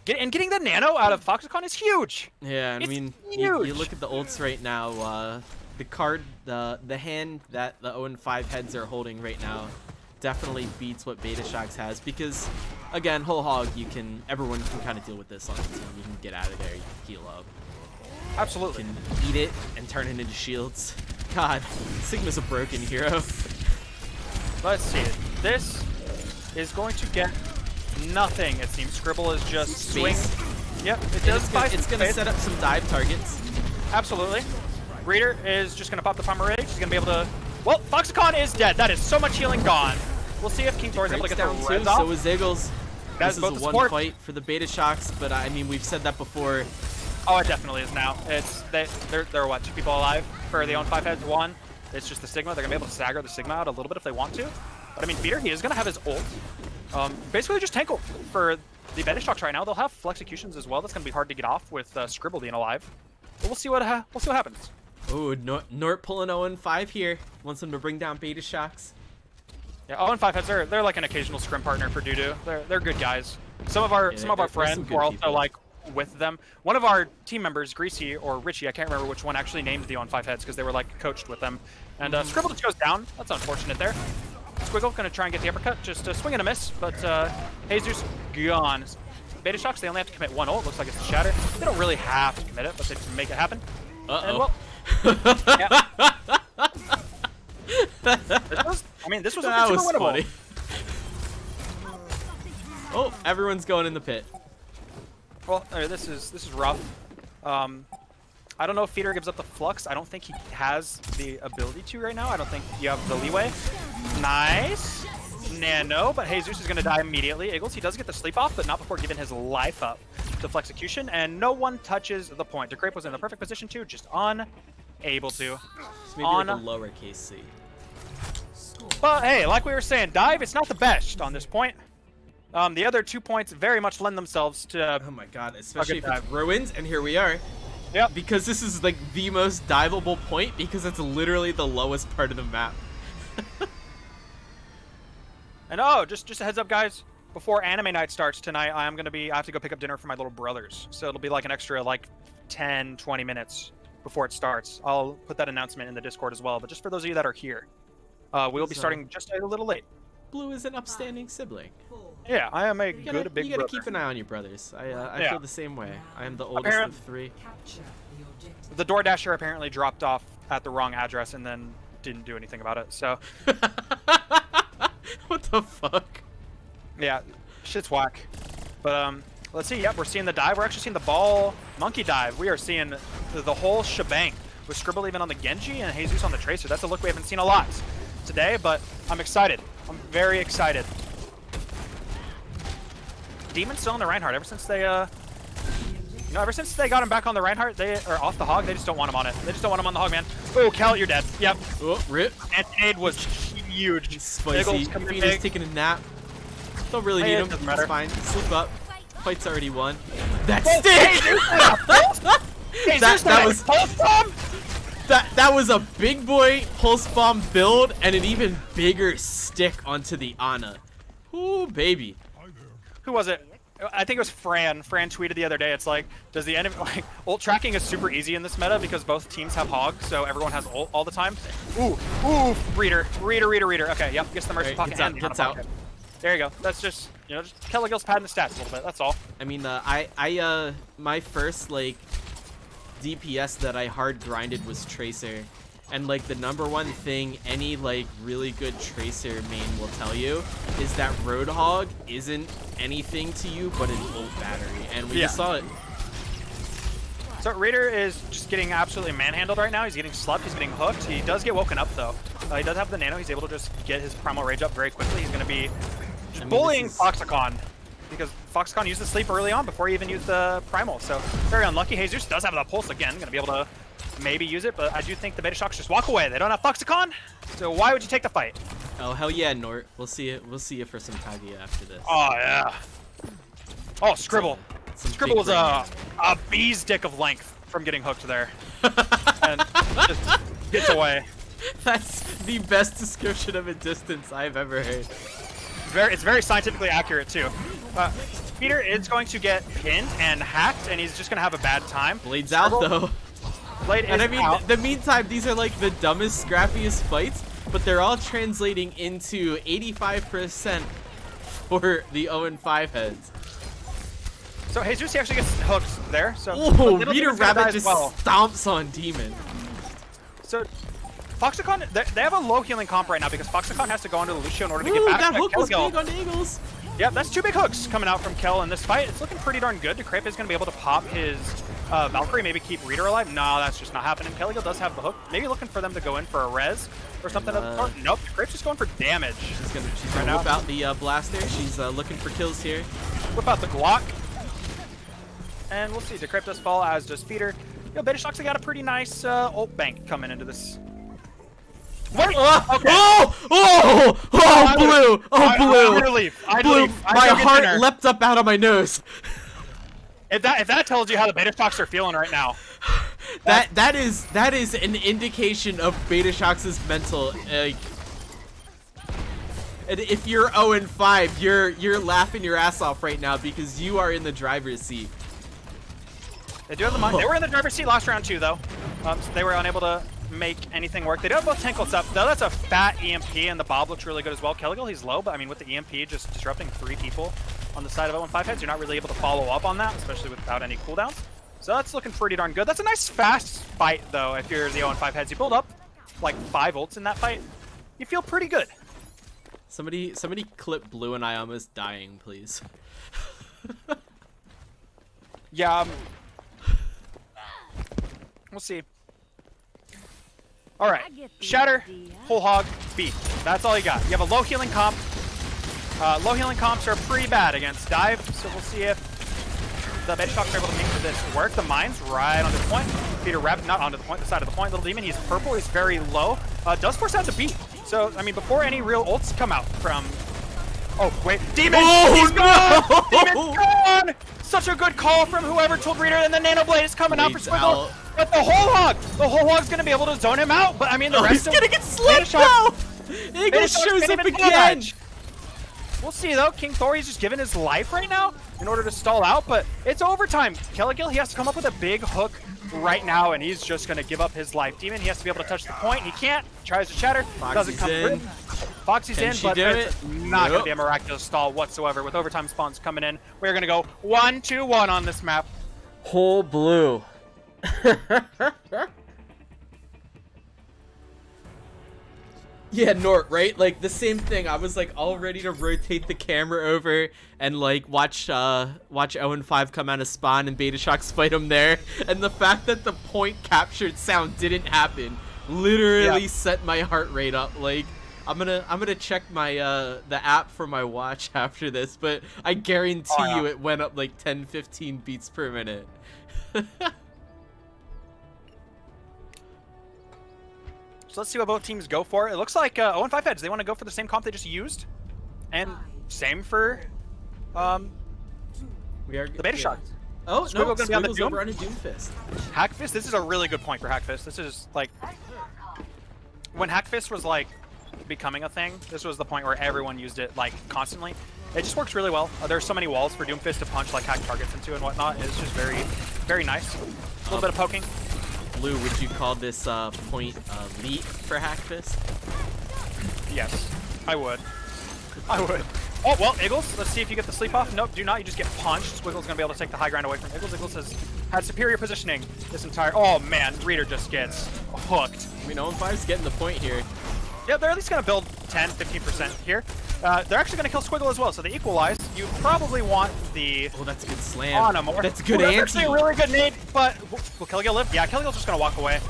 Getting the nano out of Foxicon is huge. Yeah, I mean, you look at the ults right now. The hand that the 0-5 heads are holding right now definitely beats what Betashocks has, because, again, whole hog, everyone can kind of deal with this on the team. You can get out of there. You can heal up. Absolutely. You can eat it and turn it into shields. God, Sigma's a broken hero. Let's see. This is going to get nothing, it seems. Scribble is just swing. Yep, it does. It's going to set up some dive targets. Absolutely. Reader is just going to pop the Primal Rage. He's going to be able to... Well, Foxicon is dead. That is so much healing gone. We'll see if King Thor is able to get the res off. So is Eagles. This is a one fight for the Betashocks, but I mean, we've said that before. Oh, it definitely is now. They're what, 2 people alive for the 0-5 heads. 1, it's just the Sigma. They're gonna be able to stagger the Sigma out a little bit if they want to. But I mean, Beater, he is gonna have his ult. Basically just tank ult for the Betashocks right now. They'll have Flexecutions as well. That's gonna be hard to get off with Scribble being alive. But we'll see what happens. Oh, Nort pulling 0-5 here. Wants them to bring down Betashocks. Yeah, 0-5 heads. They're like an occasional scrim partner for Doodoo. They're good guys. Some of our friends were also like with them. One of our team members, Greasy or Richie, I can't remember which one, actually named the 0-5 heads because they were like coached with them. And Scribble just goes down. That's unfortunate there. Squiggle gonna try and get the uppercut, just a swing and a miss, but Jesus gone. Betashocks, they only have to commit 1 ult. Looks like it's a shatter. They don't really have to commit it, but they can make it happen. And well, yeah. This was super winnable. Funny. Oh, everyone's going in the pit. Well, this is rough. I don't know if Feeder gives up the flux. I don't think he has the ability to right now. I don't think you have the leeway. Nice. Nano, but Jesus is going to die immediately. Eagles, he does get the sleep off, but not before giving his life up to Flexecution, and no one touches the point. DeCrape was in the perfect position to, just unable to. So maybe like a lowercase c. But hey, like we were saying, dive, it's not the best on this point. The other 2 points very much lend themselves to oh my god, especially if it's ruins, and here we are. Yep. Because this is like the most diveable point because it's literally the lowest part of the map. And oh, just a heads up, guys. Before anime night starts tonight, I have to go pick up dinner for my little brothers. So it'll be like an extra like 10, 20 minutes before it starts. I'll put that announcement in the Discord as well. But just for those of you that are here, we'll be starting just a little late. Blue is an upstanding sibling. Yeah, I am a You big brother. gotta keep an eye on your brothers. I feel the same way. I am the oldest of 3. The DoorDasher apparently dropped off at the wrong address and then didn't do anything about it. So what the fuck? yeah, shit's whack. But let's see. Yep, we're seeing the dive. We're actually seeing the ball monkey dive. We are seeing the whole shebang with Scribble even on the Genji and Jesus on the Tracer. That's a look we haven't seen a lot today, but I'm excited. I'm very excited. Demon's still on the Reinhardt ever since they ever since they got him back on the Reinhardt, or off the Hog, they just don't want him on it. They just don't want him on the Hog, man. Oh, Cal, you're dead. Yep. Oh, rip. Anti-nade was huge. Spicy. Phoenix taking a nap. Don't really need him. It's fine. Sleep up. Fight's already won. That stick! That was a big boy pulse bomb build and an even bigger stick onto the Ana. Ooh, baby. Who was it? I think it was Fran. Fran tweeted the other day, it's like, does the enemy, like, ult tracking is super easy in this meta because both teams have Hog, so everyone has ult all the time. Ooh, Reader. Okay, yep, gets the Mercy pocket and gets out. There you go. That's just, just Kelligill's padding the stats a little bit, that's all. I mean, my first, like, DPS that I hard grinded was Tracer. And like the #1 thing any like really good Tracer main will tell you is that Roadhog isn't anything to you but an ult battery, and we just saw it. So Reader is just getting absolutely manhandled right now. He's getting slept, he's getting hooked. He does get woken up though. He does have the nano, he's able to just get his primal rage up very quickly. He's going to be bullying Foxicon because Foxicon used the sleep early on before he even used the primal. So very unlucky. Jesus does have the pulse again, going to be able to maybe use it, but I do think the Betashocks just walk away. They don't have Foxicon, so why would you take the fight? Oh hell yeah, Nort. We'll see it. We'll see you for some Kaguya after this. Oh yeah. Oh, Scribble. Scribble was a bee's dick of length from getting hooked there, and just gets away. That's the best description of a distance I've ever heard. It's very scientifically accurate too. Peter is going to get pinned and hacked, and he's just going to have a bad time. Blade's out though. Blade and is I mean, out. the meantime, these are like the dumbest, scrappiest fights, but they're all translating into 85% for the 0-5 heads. So Jesus he actually gets hooked there. So oh, Reader Rabbit just stomps on Demon. So Foxicon, they have a low healing comp right now because Foxicon has to go into the Lucio in order to get back. That hook was big on Eagles. Yep, that's 2 big hooks coming out from Kel in this fight. It's looking pretty darn good. DeCrape is going to be able to pop his Valkyrie, maybe keep Reader alive. No, that's just not happening. Kelligal does have the hook. Maybe looking for them to go in for a res or something. Nope, DeCrape's just going for damage. She's gonna whip out the blaster. She's looking for kills here. Whip out the Glock. And we'll see. DeCrape does fall, as does Feeder. Betashocks got a pretty nice ult bank coming into this. Okay. Blue! Blue! My heart leapt up out of my nose. If that tells you how the Betashocks are feeling right now, that is an indication of Betashocks' mental. And if you're 0-5, you're laughing your ass off right now because you are in the driver's seat. They do have the money. They were in the driver's seat last round too, though. So they were unable to make anything work. They do have both Tanklets up, though. That's a fat EMP, and the Bob looks really good as well. Kelligal, he's low, but I mean, with the EMP just disrupting 3 people on the side of 0-5 heads, you're not really able to follow up on that, especially without any cooldowns. So that's looking pretty darn good. That's a nice fast fight, though, if you're the 0-5 heads. You build up like 5 ults in that fight, you feel pretty good. Somebody clip Blue and I almost dying, please. Yeah. We'll see. All right. Shatter, whole hog, beat. That's all you got. You have a low healing comp. Low healing comps are pretty bad against dive, so we'll see if the Betashocks are able to make this work. The mine's right onto the point. Peter Rep, not onto the point, the side of the point. Little Demon, he's purple, he's very low. Does force out the beat. So, I mean, before any real ults come out from... Oh, wait. Demon! Oh, he's gone! no! Demon's gone! Such a good call from whoever told Reader, and the Nano Blade is coming out for Squiggle. But the whole hog's going to be able to zone him out, but I mean, the rest he's going to get slipped now! Eagle shows up again! We'll see though. King Thor, he's just giving his life right now in order to stall out, but it's overtime. Kelligil, he has to come up with a big hook right now, and he's just going to give up his life. Demon, he has to be able to touch the point. He can't. Tries to shatter. Doesn't come through. Foxy's in, but it's not going to be a miraculous stall whatsoever. With overtime spawns coming in, we're going to go 1-2-1 on this map. Whole Blue. Yeah, Nort, right? Like, the same thing. I was, like, all ready to rotate the camera over and, like, watch Owen 5 come out of spawn and Betashocks fight him there. And the fact that the point captured sound didn't happen literally set my heart rate up. Like, I'm gonna check my, the app for my watch after this, but I guarantee you it went up, like, 10-15 beats per minute. So let's see what both teams go for. It looks like 0-5 heads. They want to go for the same comp they just used, and same for the Betashocks. Yeah. Oh, Squiggle no, gonna be on the Squiggle's Doom. over on a Doomfist. Hackfist, this is a really good point for Hackfist. This is like when Hackfist was like becoming a thing. This was the point where everyone used it like constantly. It just works really well. There's so many walls for Doomfist to punch like hack targets into and whatnot. It's just very, very nice. A little bit of poking. Blue, would you call this point elite for Hackfist? Yes, I would. I would. Oh, well, Iggles, let's see if you get the sleep off. Nope, do not. You just get punched. Squiggle's going to be able to take the high ground away from Iggles. Iggles has had superior positioning this entire... Oh, man, Reader just gets hooked. I mean, 0-5's getting the point here. Yeah, they're at least going to build 10, 15% here. They're actually going to kill Squiggle as well, so they equalize. You probably want the... Oh, that's a good slam. On him. That's good anti. That's actually a really good nade, but will Kelligil live? Yeah, Kelligil's just going to walk away.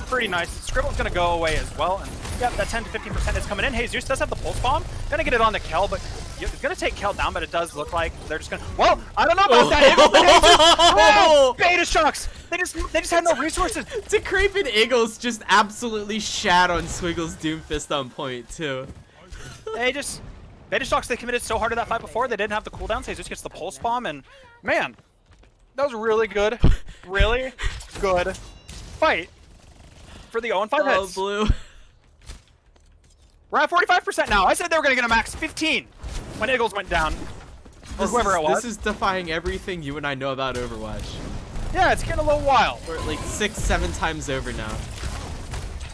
Pretty nice. Scribble's going to go away as well. And yeah, that 10 to 15% is coming in. Hey, Zeus does have the pulse bomb. Going to get it on the Kel, but it's going to take Kel down, but it does look like they're just going to... Well, I don't know about that. Oh, Betashocks! They just had no resources. Decrepit Eagles just absolutely shat on Squiggle's Doomfist on point, too. Betashocks, they committed so hard to that fight before, they didn't have the cooldowns. Jesus gets the pulse bomb, and man, that was really good. Really good fight for the 0-5 heads. Oh, Blue. We're at 45% now. I said they were going to get a max 15 when Eagles went down, or whoever it was. This is defying everything you and I know about Overwatch. Yeah, it's getting a little wild. We're like 6-7 times over now.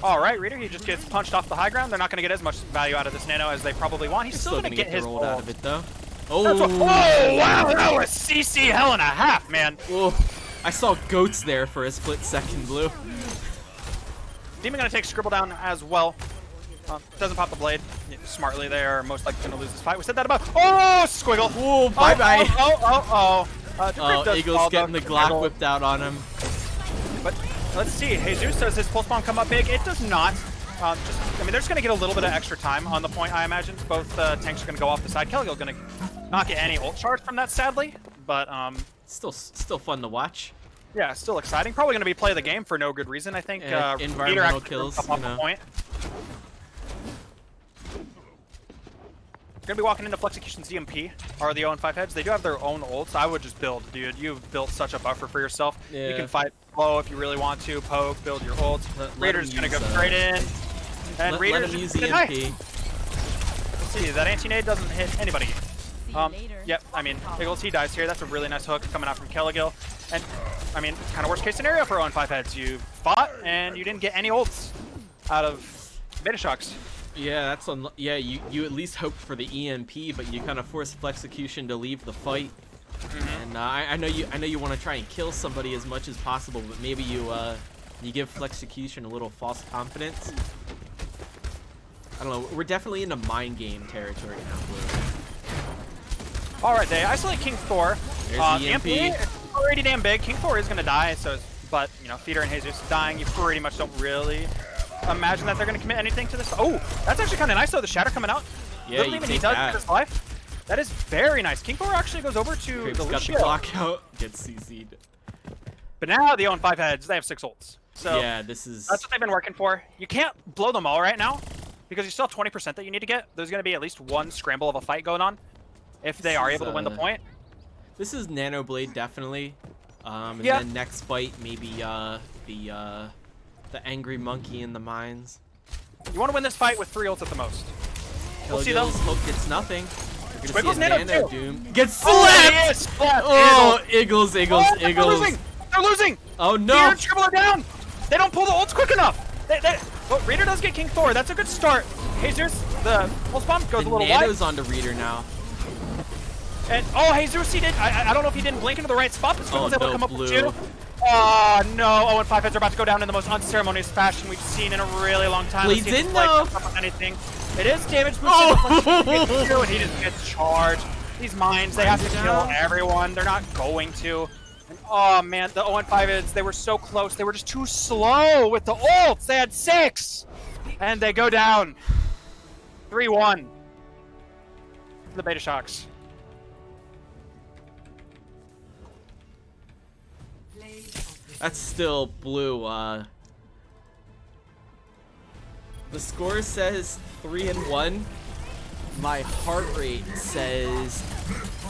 All right, Reader, he just gets punched off the high ground. They're not going to get as much value out of this Nano as they probably want. He's still going to get his rolled out of it, though. Oh, wow, that was CC hell and a half, man. Oh, I saw goats there for a split second, Blue. Demon going to take Scribble down as well. Doesn't pop the blade. Smartly, they are most likely going to lose this fight. We said that about... Oh, Squiggle. Oh, bye-bye. Eagle's getting the Glock whipped out on him. But let's see. Jesus, does his pulse bomb come up big? It does not. I mean, they're just going to get a little bit of extra time on the point, I imagine. Both tanks are going to go off the side. Kelligil going to not get any ult charge from that, sadly. But still fun to watch. Yeah, still exciting. Probably going to be play the game for no good reason. I think environmental kills. Up on the point. Gonna be walking into Flexecution's DMP, are the 0-5 heads. They do have their own ults. I would just build, dude. You've built such a buffer for yourself. Yeah. You can fight low if you really want to, poke, build your ults. Raider's gonna go straight in. And Raider's use the EMP. Let's see, that anti-nade doesn't hit anybody. Yep, I mean, Eagles, he dies here. That's a really nice hook coming out from Kelligil. And, I mean, kind of worst case scenario for 0-5 heads. You fought, and you didn't get any ults out of Betashocks. Yeah, that's yeah. You at least hoped for the EMP, but you kind of forced Flexecution to leave the fight. And I know you want to try and kill somebody as much as possible, but maybe you give Flexecution a little false confidence. I don't know. We're definitely into mind game territory now, Blue. All right, they isolate King Thor. There's the EMP. Is already damn big. King Thor is gonna die, but you know, Theater and Jesus dying, you pretty much don't really imagine that they're gonna commit anything to this. Oh, that's actually kind of nice though. The Shatter coming out. Yeah, Little you even take he does that. with his life. That is very nice. King Thor actually goes over to Krabe's the got the Lucio. clock out. Gets CC'd. But now the 0-5 heads, they have 6 ults. So yeah, this is. that's what they've been working for. You can't blow them all right now because you still have 20% that you need to get. There's going to be at least one scramble of a fight going on if they are able to win the point. This is Nano Blade definitely. And Yeah. then next fight maybe the angry monkey in the mines. You want to win this fight with 3 ults at the most. We'll see though. Hope gets nothing. We're gonna Squiggles see a Nano Nano too. Doom. Gets Oh, slapped! he is slapped. Oh, Eagles. They're losing. They're losing. Oh no! Fear and Scribbler down. They don't pull the ults quick enough. Well, Reader does get King Thor. That's a good start. Jesus, the pulse bomb goes The a little Nano's wide. onto Reader now. And oh, Jesus, he did. I don't know if he didn't blink into the right spot, but Squiggles able to come up with 2. Oh no! 0-5 heads are about to go down in the most unceremonious fashion we've seen in a really long time. Blades Let's see if in, this Blade though. comes up with anything. It is damage boosted. Oh! And he just gets charged. These mines, they have to Mines kill down. everyone. They're not going to. And, oh man, the 0-5 heads, they were so close. They were just too slow with the ults. They had 6, and they go down. 3-1. The Betashocks. That's still Blue. The score says 3-1. My heart rate says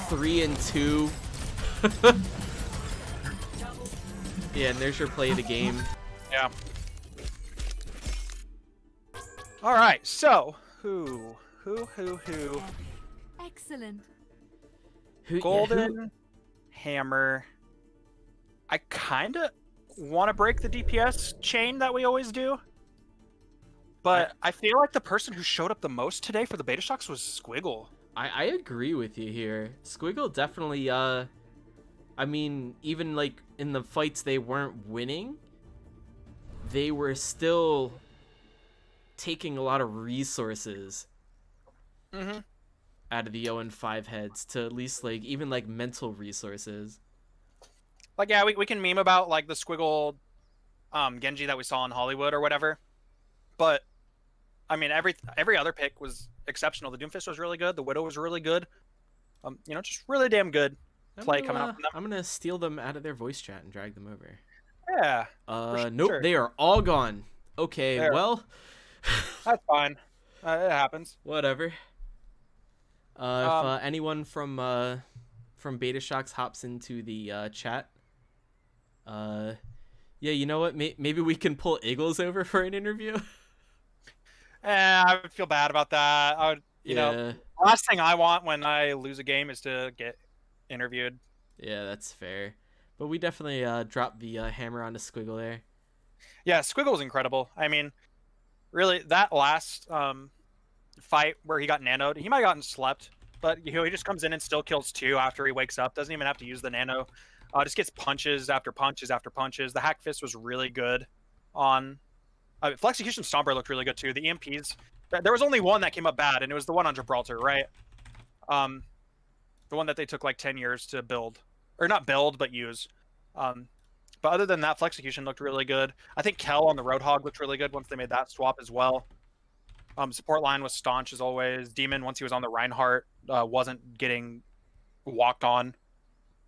3-2. Yeah, and there's your play of the game. Yeah. All right, so who? Excellent. Golden Hammer. I kind of want to break the DPS chain that we always do. But I feel like the person who showed up the most today for the Betashocks was Squiggle. I agree with you here. Squiggle definitely, I mean, even like in the fights they weren't winning, they were still taking a lot of resources out of the 0-5 heads to at least like even like mental resources. Like, yeah, we can meme about like the Squiggle Genji that we saw in Hollywood or whatever. But I mean, every other pick was exceptional. The Doomfist was really good. The Widow was really good. You know, just really damn good play coming out from them. I'm gonna steal them out of their voice chat and drag them over. Yeah. Nope, sure. they are all gone. Okay, There. well, That's fine. It happens. whatever. If anyone from Betashocks hops into the chat, yeah, you know what? Maybe we can pull Eagles over for an interview. I would feel bad about that. I would, you know, last thing I want when I lose a game is to get interviewed. Yeah, that's fair. But we definitely dropped the hammer onto Squiggle there. Yeah, Squiggle's incredible. I mean, really, that last fight where he got nanoed, he might have gotten slept, but you know, he just comes in and still kills 2 after he wakes up. Doesn't even have to use the nano. Just gets punches after punches after punches. The Hack Fist was really good on... Flexecution Stomper looked really good too. The EMPs, there was only one that came up bad, and it was the one on Gibraltar, right? The one that they took like 10 years to build. Or not build, but use. But other than that, Flexecution looked really good. I think Kel on the Roadhog looked really good once they made that swap as well. Support line was staunch as always. Demon, once he was on the Reinhardt, wasn't getting walked on. It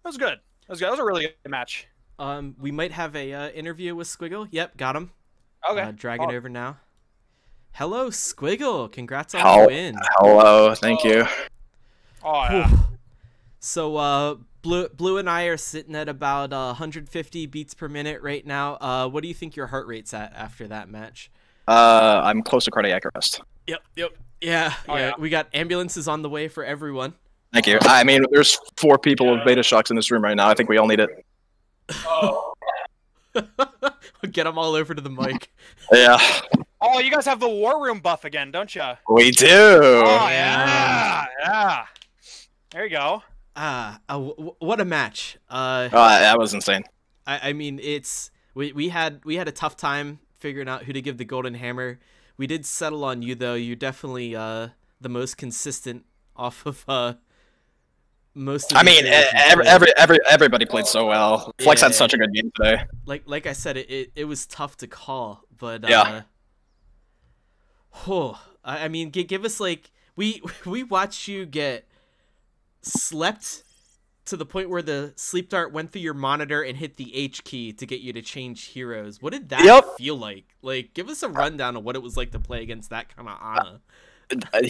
was good. It was good. It was a really good match. We might have a interview with Squiggle. Yep, got him. Okay. Drag it over now. Hello, Squiggle. Congrats on the win. Hello, thank you. Oh, yeah. So, Blue and I are sitting at about 150 beats per minute right now. What do you think your heart rate's at after that match? I'm close to cardiac arrest. Yep. Yeah, Oh, yeah. We got ambulances on the way for everyone. Thank you. I mean, there's 4 people with Betashocks in this room right now. I think we all need it. Get them all over to the mic. Yeah. Oh, you guys have the War Room buff again, don't you? We do. Oh, yeah. Yeah. There you go. What a match. That was insane. I mean, we had a tough time figuring out who to give the golden hammer. we did settle on you though. You're definitely the most consistent off of most of I the mean, heroes you played. everybody played so well. Flex had Yeah. such a good game today. Like I said, it was tough to call, but Yeah. I mean, give us like we watched you get slept to the point where the sleep dart went through your monitor and hit the H key to get you to change heroes. What did that Yep. feel like? Like, give us a rundown of what it was like to play against that kind of Ana.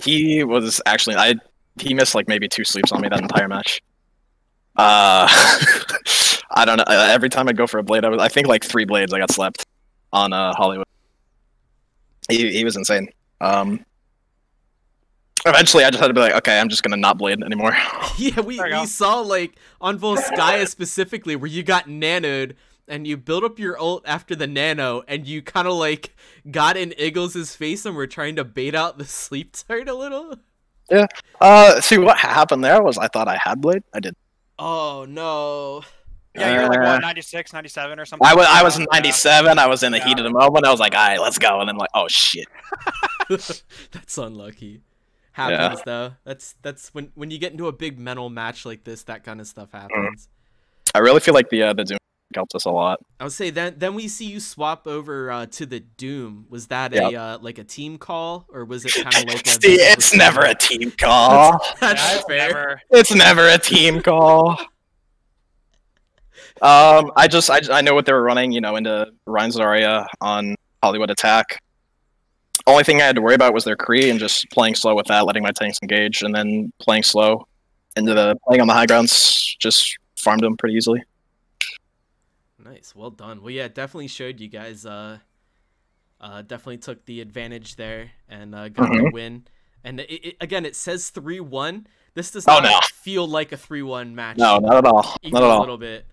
He was actually he missed like maybe 2 sleeps on me that entire match. I don't know. Every time I'd go for a blade, I think like 3 blades I got slept on Hollywood. He was insane. Eventually, I just had to be like, okay, I'm just gonna not blade anymore. Yeah, we saw like on Volskaya specifically where you got nanoed and you built up your ult after the nano and you kind of like got in Iggles's face and were trying to bait out the sleep dart a little. Yeah. See what happened there was I thought I had blade. I did. Oh no. Yeah, you're like what, 96, 97 or something. I was 97. I was in the heat of the moment. I was like, all right, let's go. And then like, oh shit. That's unlucky. Happens though. That's when you get into a big mental match like this, that kind of stuff happens. I really feel like the Doom helped us a lot. I would say then we see you swap over to the Doom. Was that a like a team call or was it kind of like a See, it's never a team call. That's fair. It's never a team call. I know what they were running, you know, into Ryan Zarya on Hollywood Attack. Only thing I had to worry about was their Kree and just playing slow with that, letting my tanks engage, and then playing slow into playing on the high grounds, just farmed them pretty easily. Nice, well done. Well, yeah, it definitely showed you guys definitely took the advantage there and got the win. And again, it says 3-1. This does not feel like a 3-1 match. No, not at all. Even not at all. A little bit.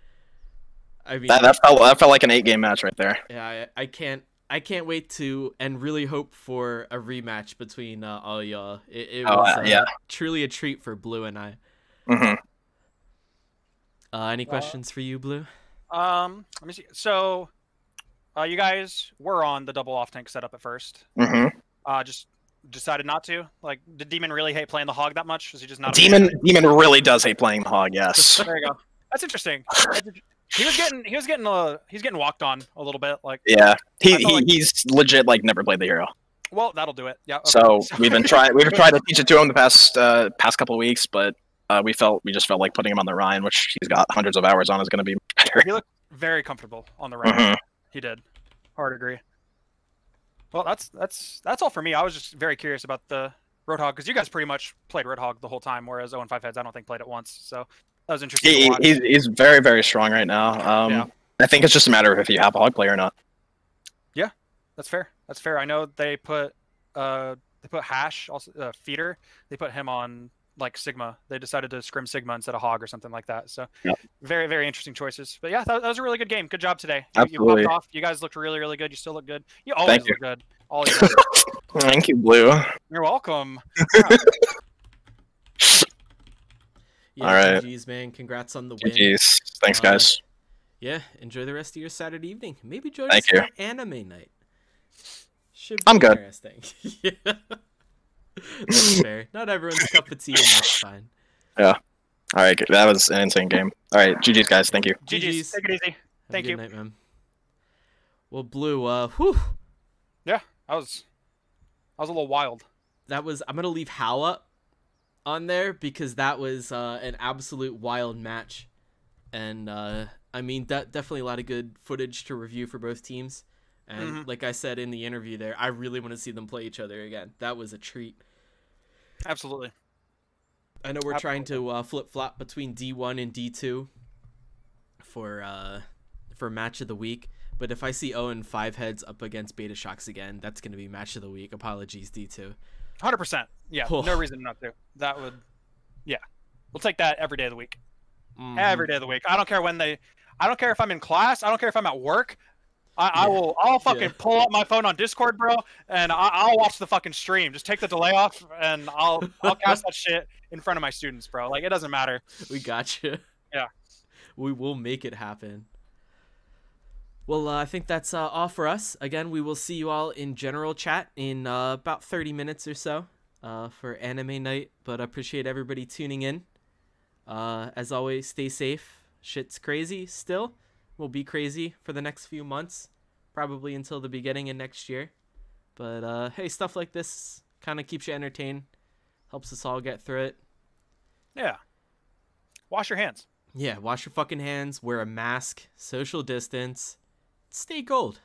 I mean, that felt like an 8-game match right there. Yeah, I can't wait to and really hope for a rematch between all y'all. It was truly a treat for Blue and I. Any questions for you, Blue? Let me see. So, you guys were on the double off tank setup at first. Just decided not to. Like, did Demon really hate playing the hog that much? Was he just not? Demon really does hate playing the hog. Yes. There you go. That's interesting. He's getting walked on a little bit. Like, yeah, he's legit like never played the hero. Well, that'll do it. Yeah. Okay. So we've tried to teach it to him the past couple of weeks, but we just felt like putting him on the Rhine, which he's got hundreds of hours on, is going to be better. He looked very comfortable on the Rhine. He did. Hard agree. Well, that's all for me. I was just very curious about the Roadhog because you guys pretty much played Roadhog the whole time, whereas 0-5 heads I don't think played it once. So that was interesting. He's very, very strong right now. I think it's just a matter of if you have a hog play or not. Yeah, that's fair. That's fair. I know they put Hash also Feeder. They put him on like Sigma. They decided to scrim Sigma instead of Hog or something like that. So very, very interesting choices. But yeah, that was a really good game. Good job today. You popped off. You guys looked really, really good. You still look good. You always look good. All you guys. Thank you, Blue. You're welcome. Yeah, all right. GG's, man. Congrats on the win. GG's. Thanks, guys. Yeah, enjoy the rest of your Saturday evening. Maybe join Thank us you. for anime night. Should be I'm good. Interesting. Yeah. That's fair. Not everyone's cup of tea, and that's fine. Yeah. All right. That was an insane game. All right. GG's, guys. Thank you. GG's. Take it easy. Thank you. Good night, man. Well, Blue, whew. Yeah, I was a little wild. I'm gonna leave Hal up on there because that was an absolute wild match, and I mean definitely a lot of good footage to review for both teams. And like I said in the interview there, I really want to see them play each other again. That was a treat. Absolutely. I know we're trying to flip-flop between D1 and D2 for match of the week. But if I see 0-5 heads up against Betashocks again, that's going to be match of the week. Apologies, D2. 100%. Yeah, no reason not to. That would, yeah. We'll take that every day of the week. Every day of the week. I don't care I don't care if I'm in class. I don't care if I'm at work. I'll fucking pull up my phone on Discord, bro, and I'll watch the fucking stream. Just take the delay off, and I'll cast that shit in front of my students, bro. Like, it doesn't matter. We got you. Yeah. We will make it happen. Well, I think that's all for us. Again, we will see you all in general chat in about 30 minutes or so for anime night. But I appreciate everybody tuning in. As always, stay safe. Shit's crazy still. Will be crazy for the next few months, probably until the beginning of next year. But hey, stuff like this kind of keeps you entertained, helps us all get through it. Yeah. Wash your hands. Yeah, wash your fucking hands, wear a mask, social distance, stay gold.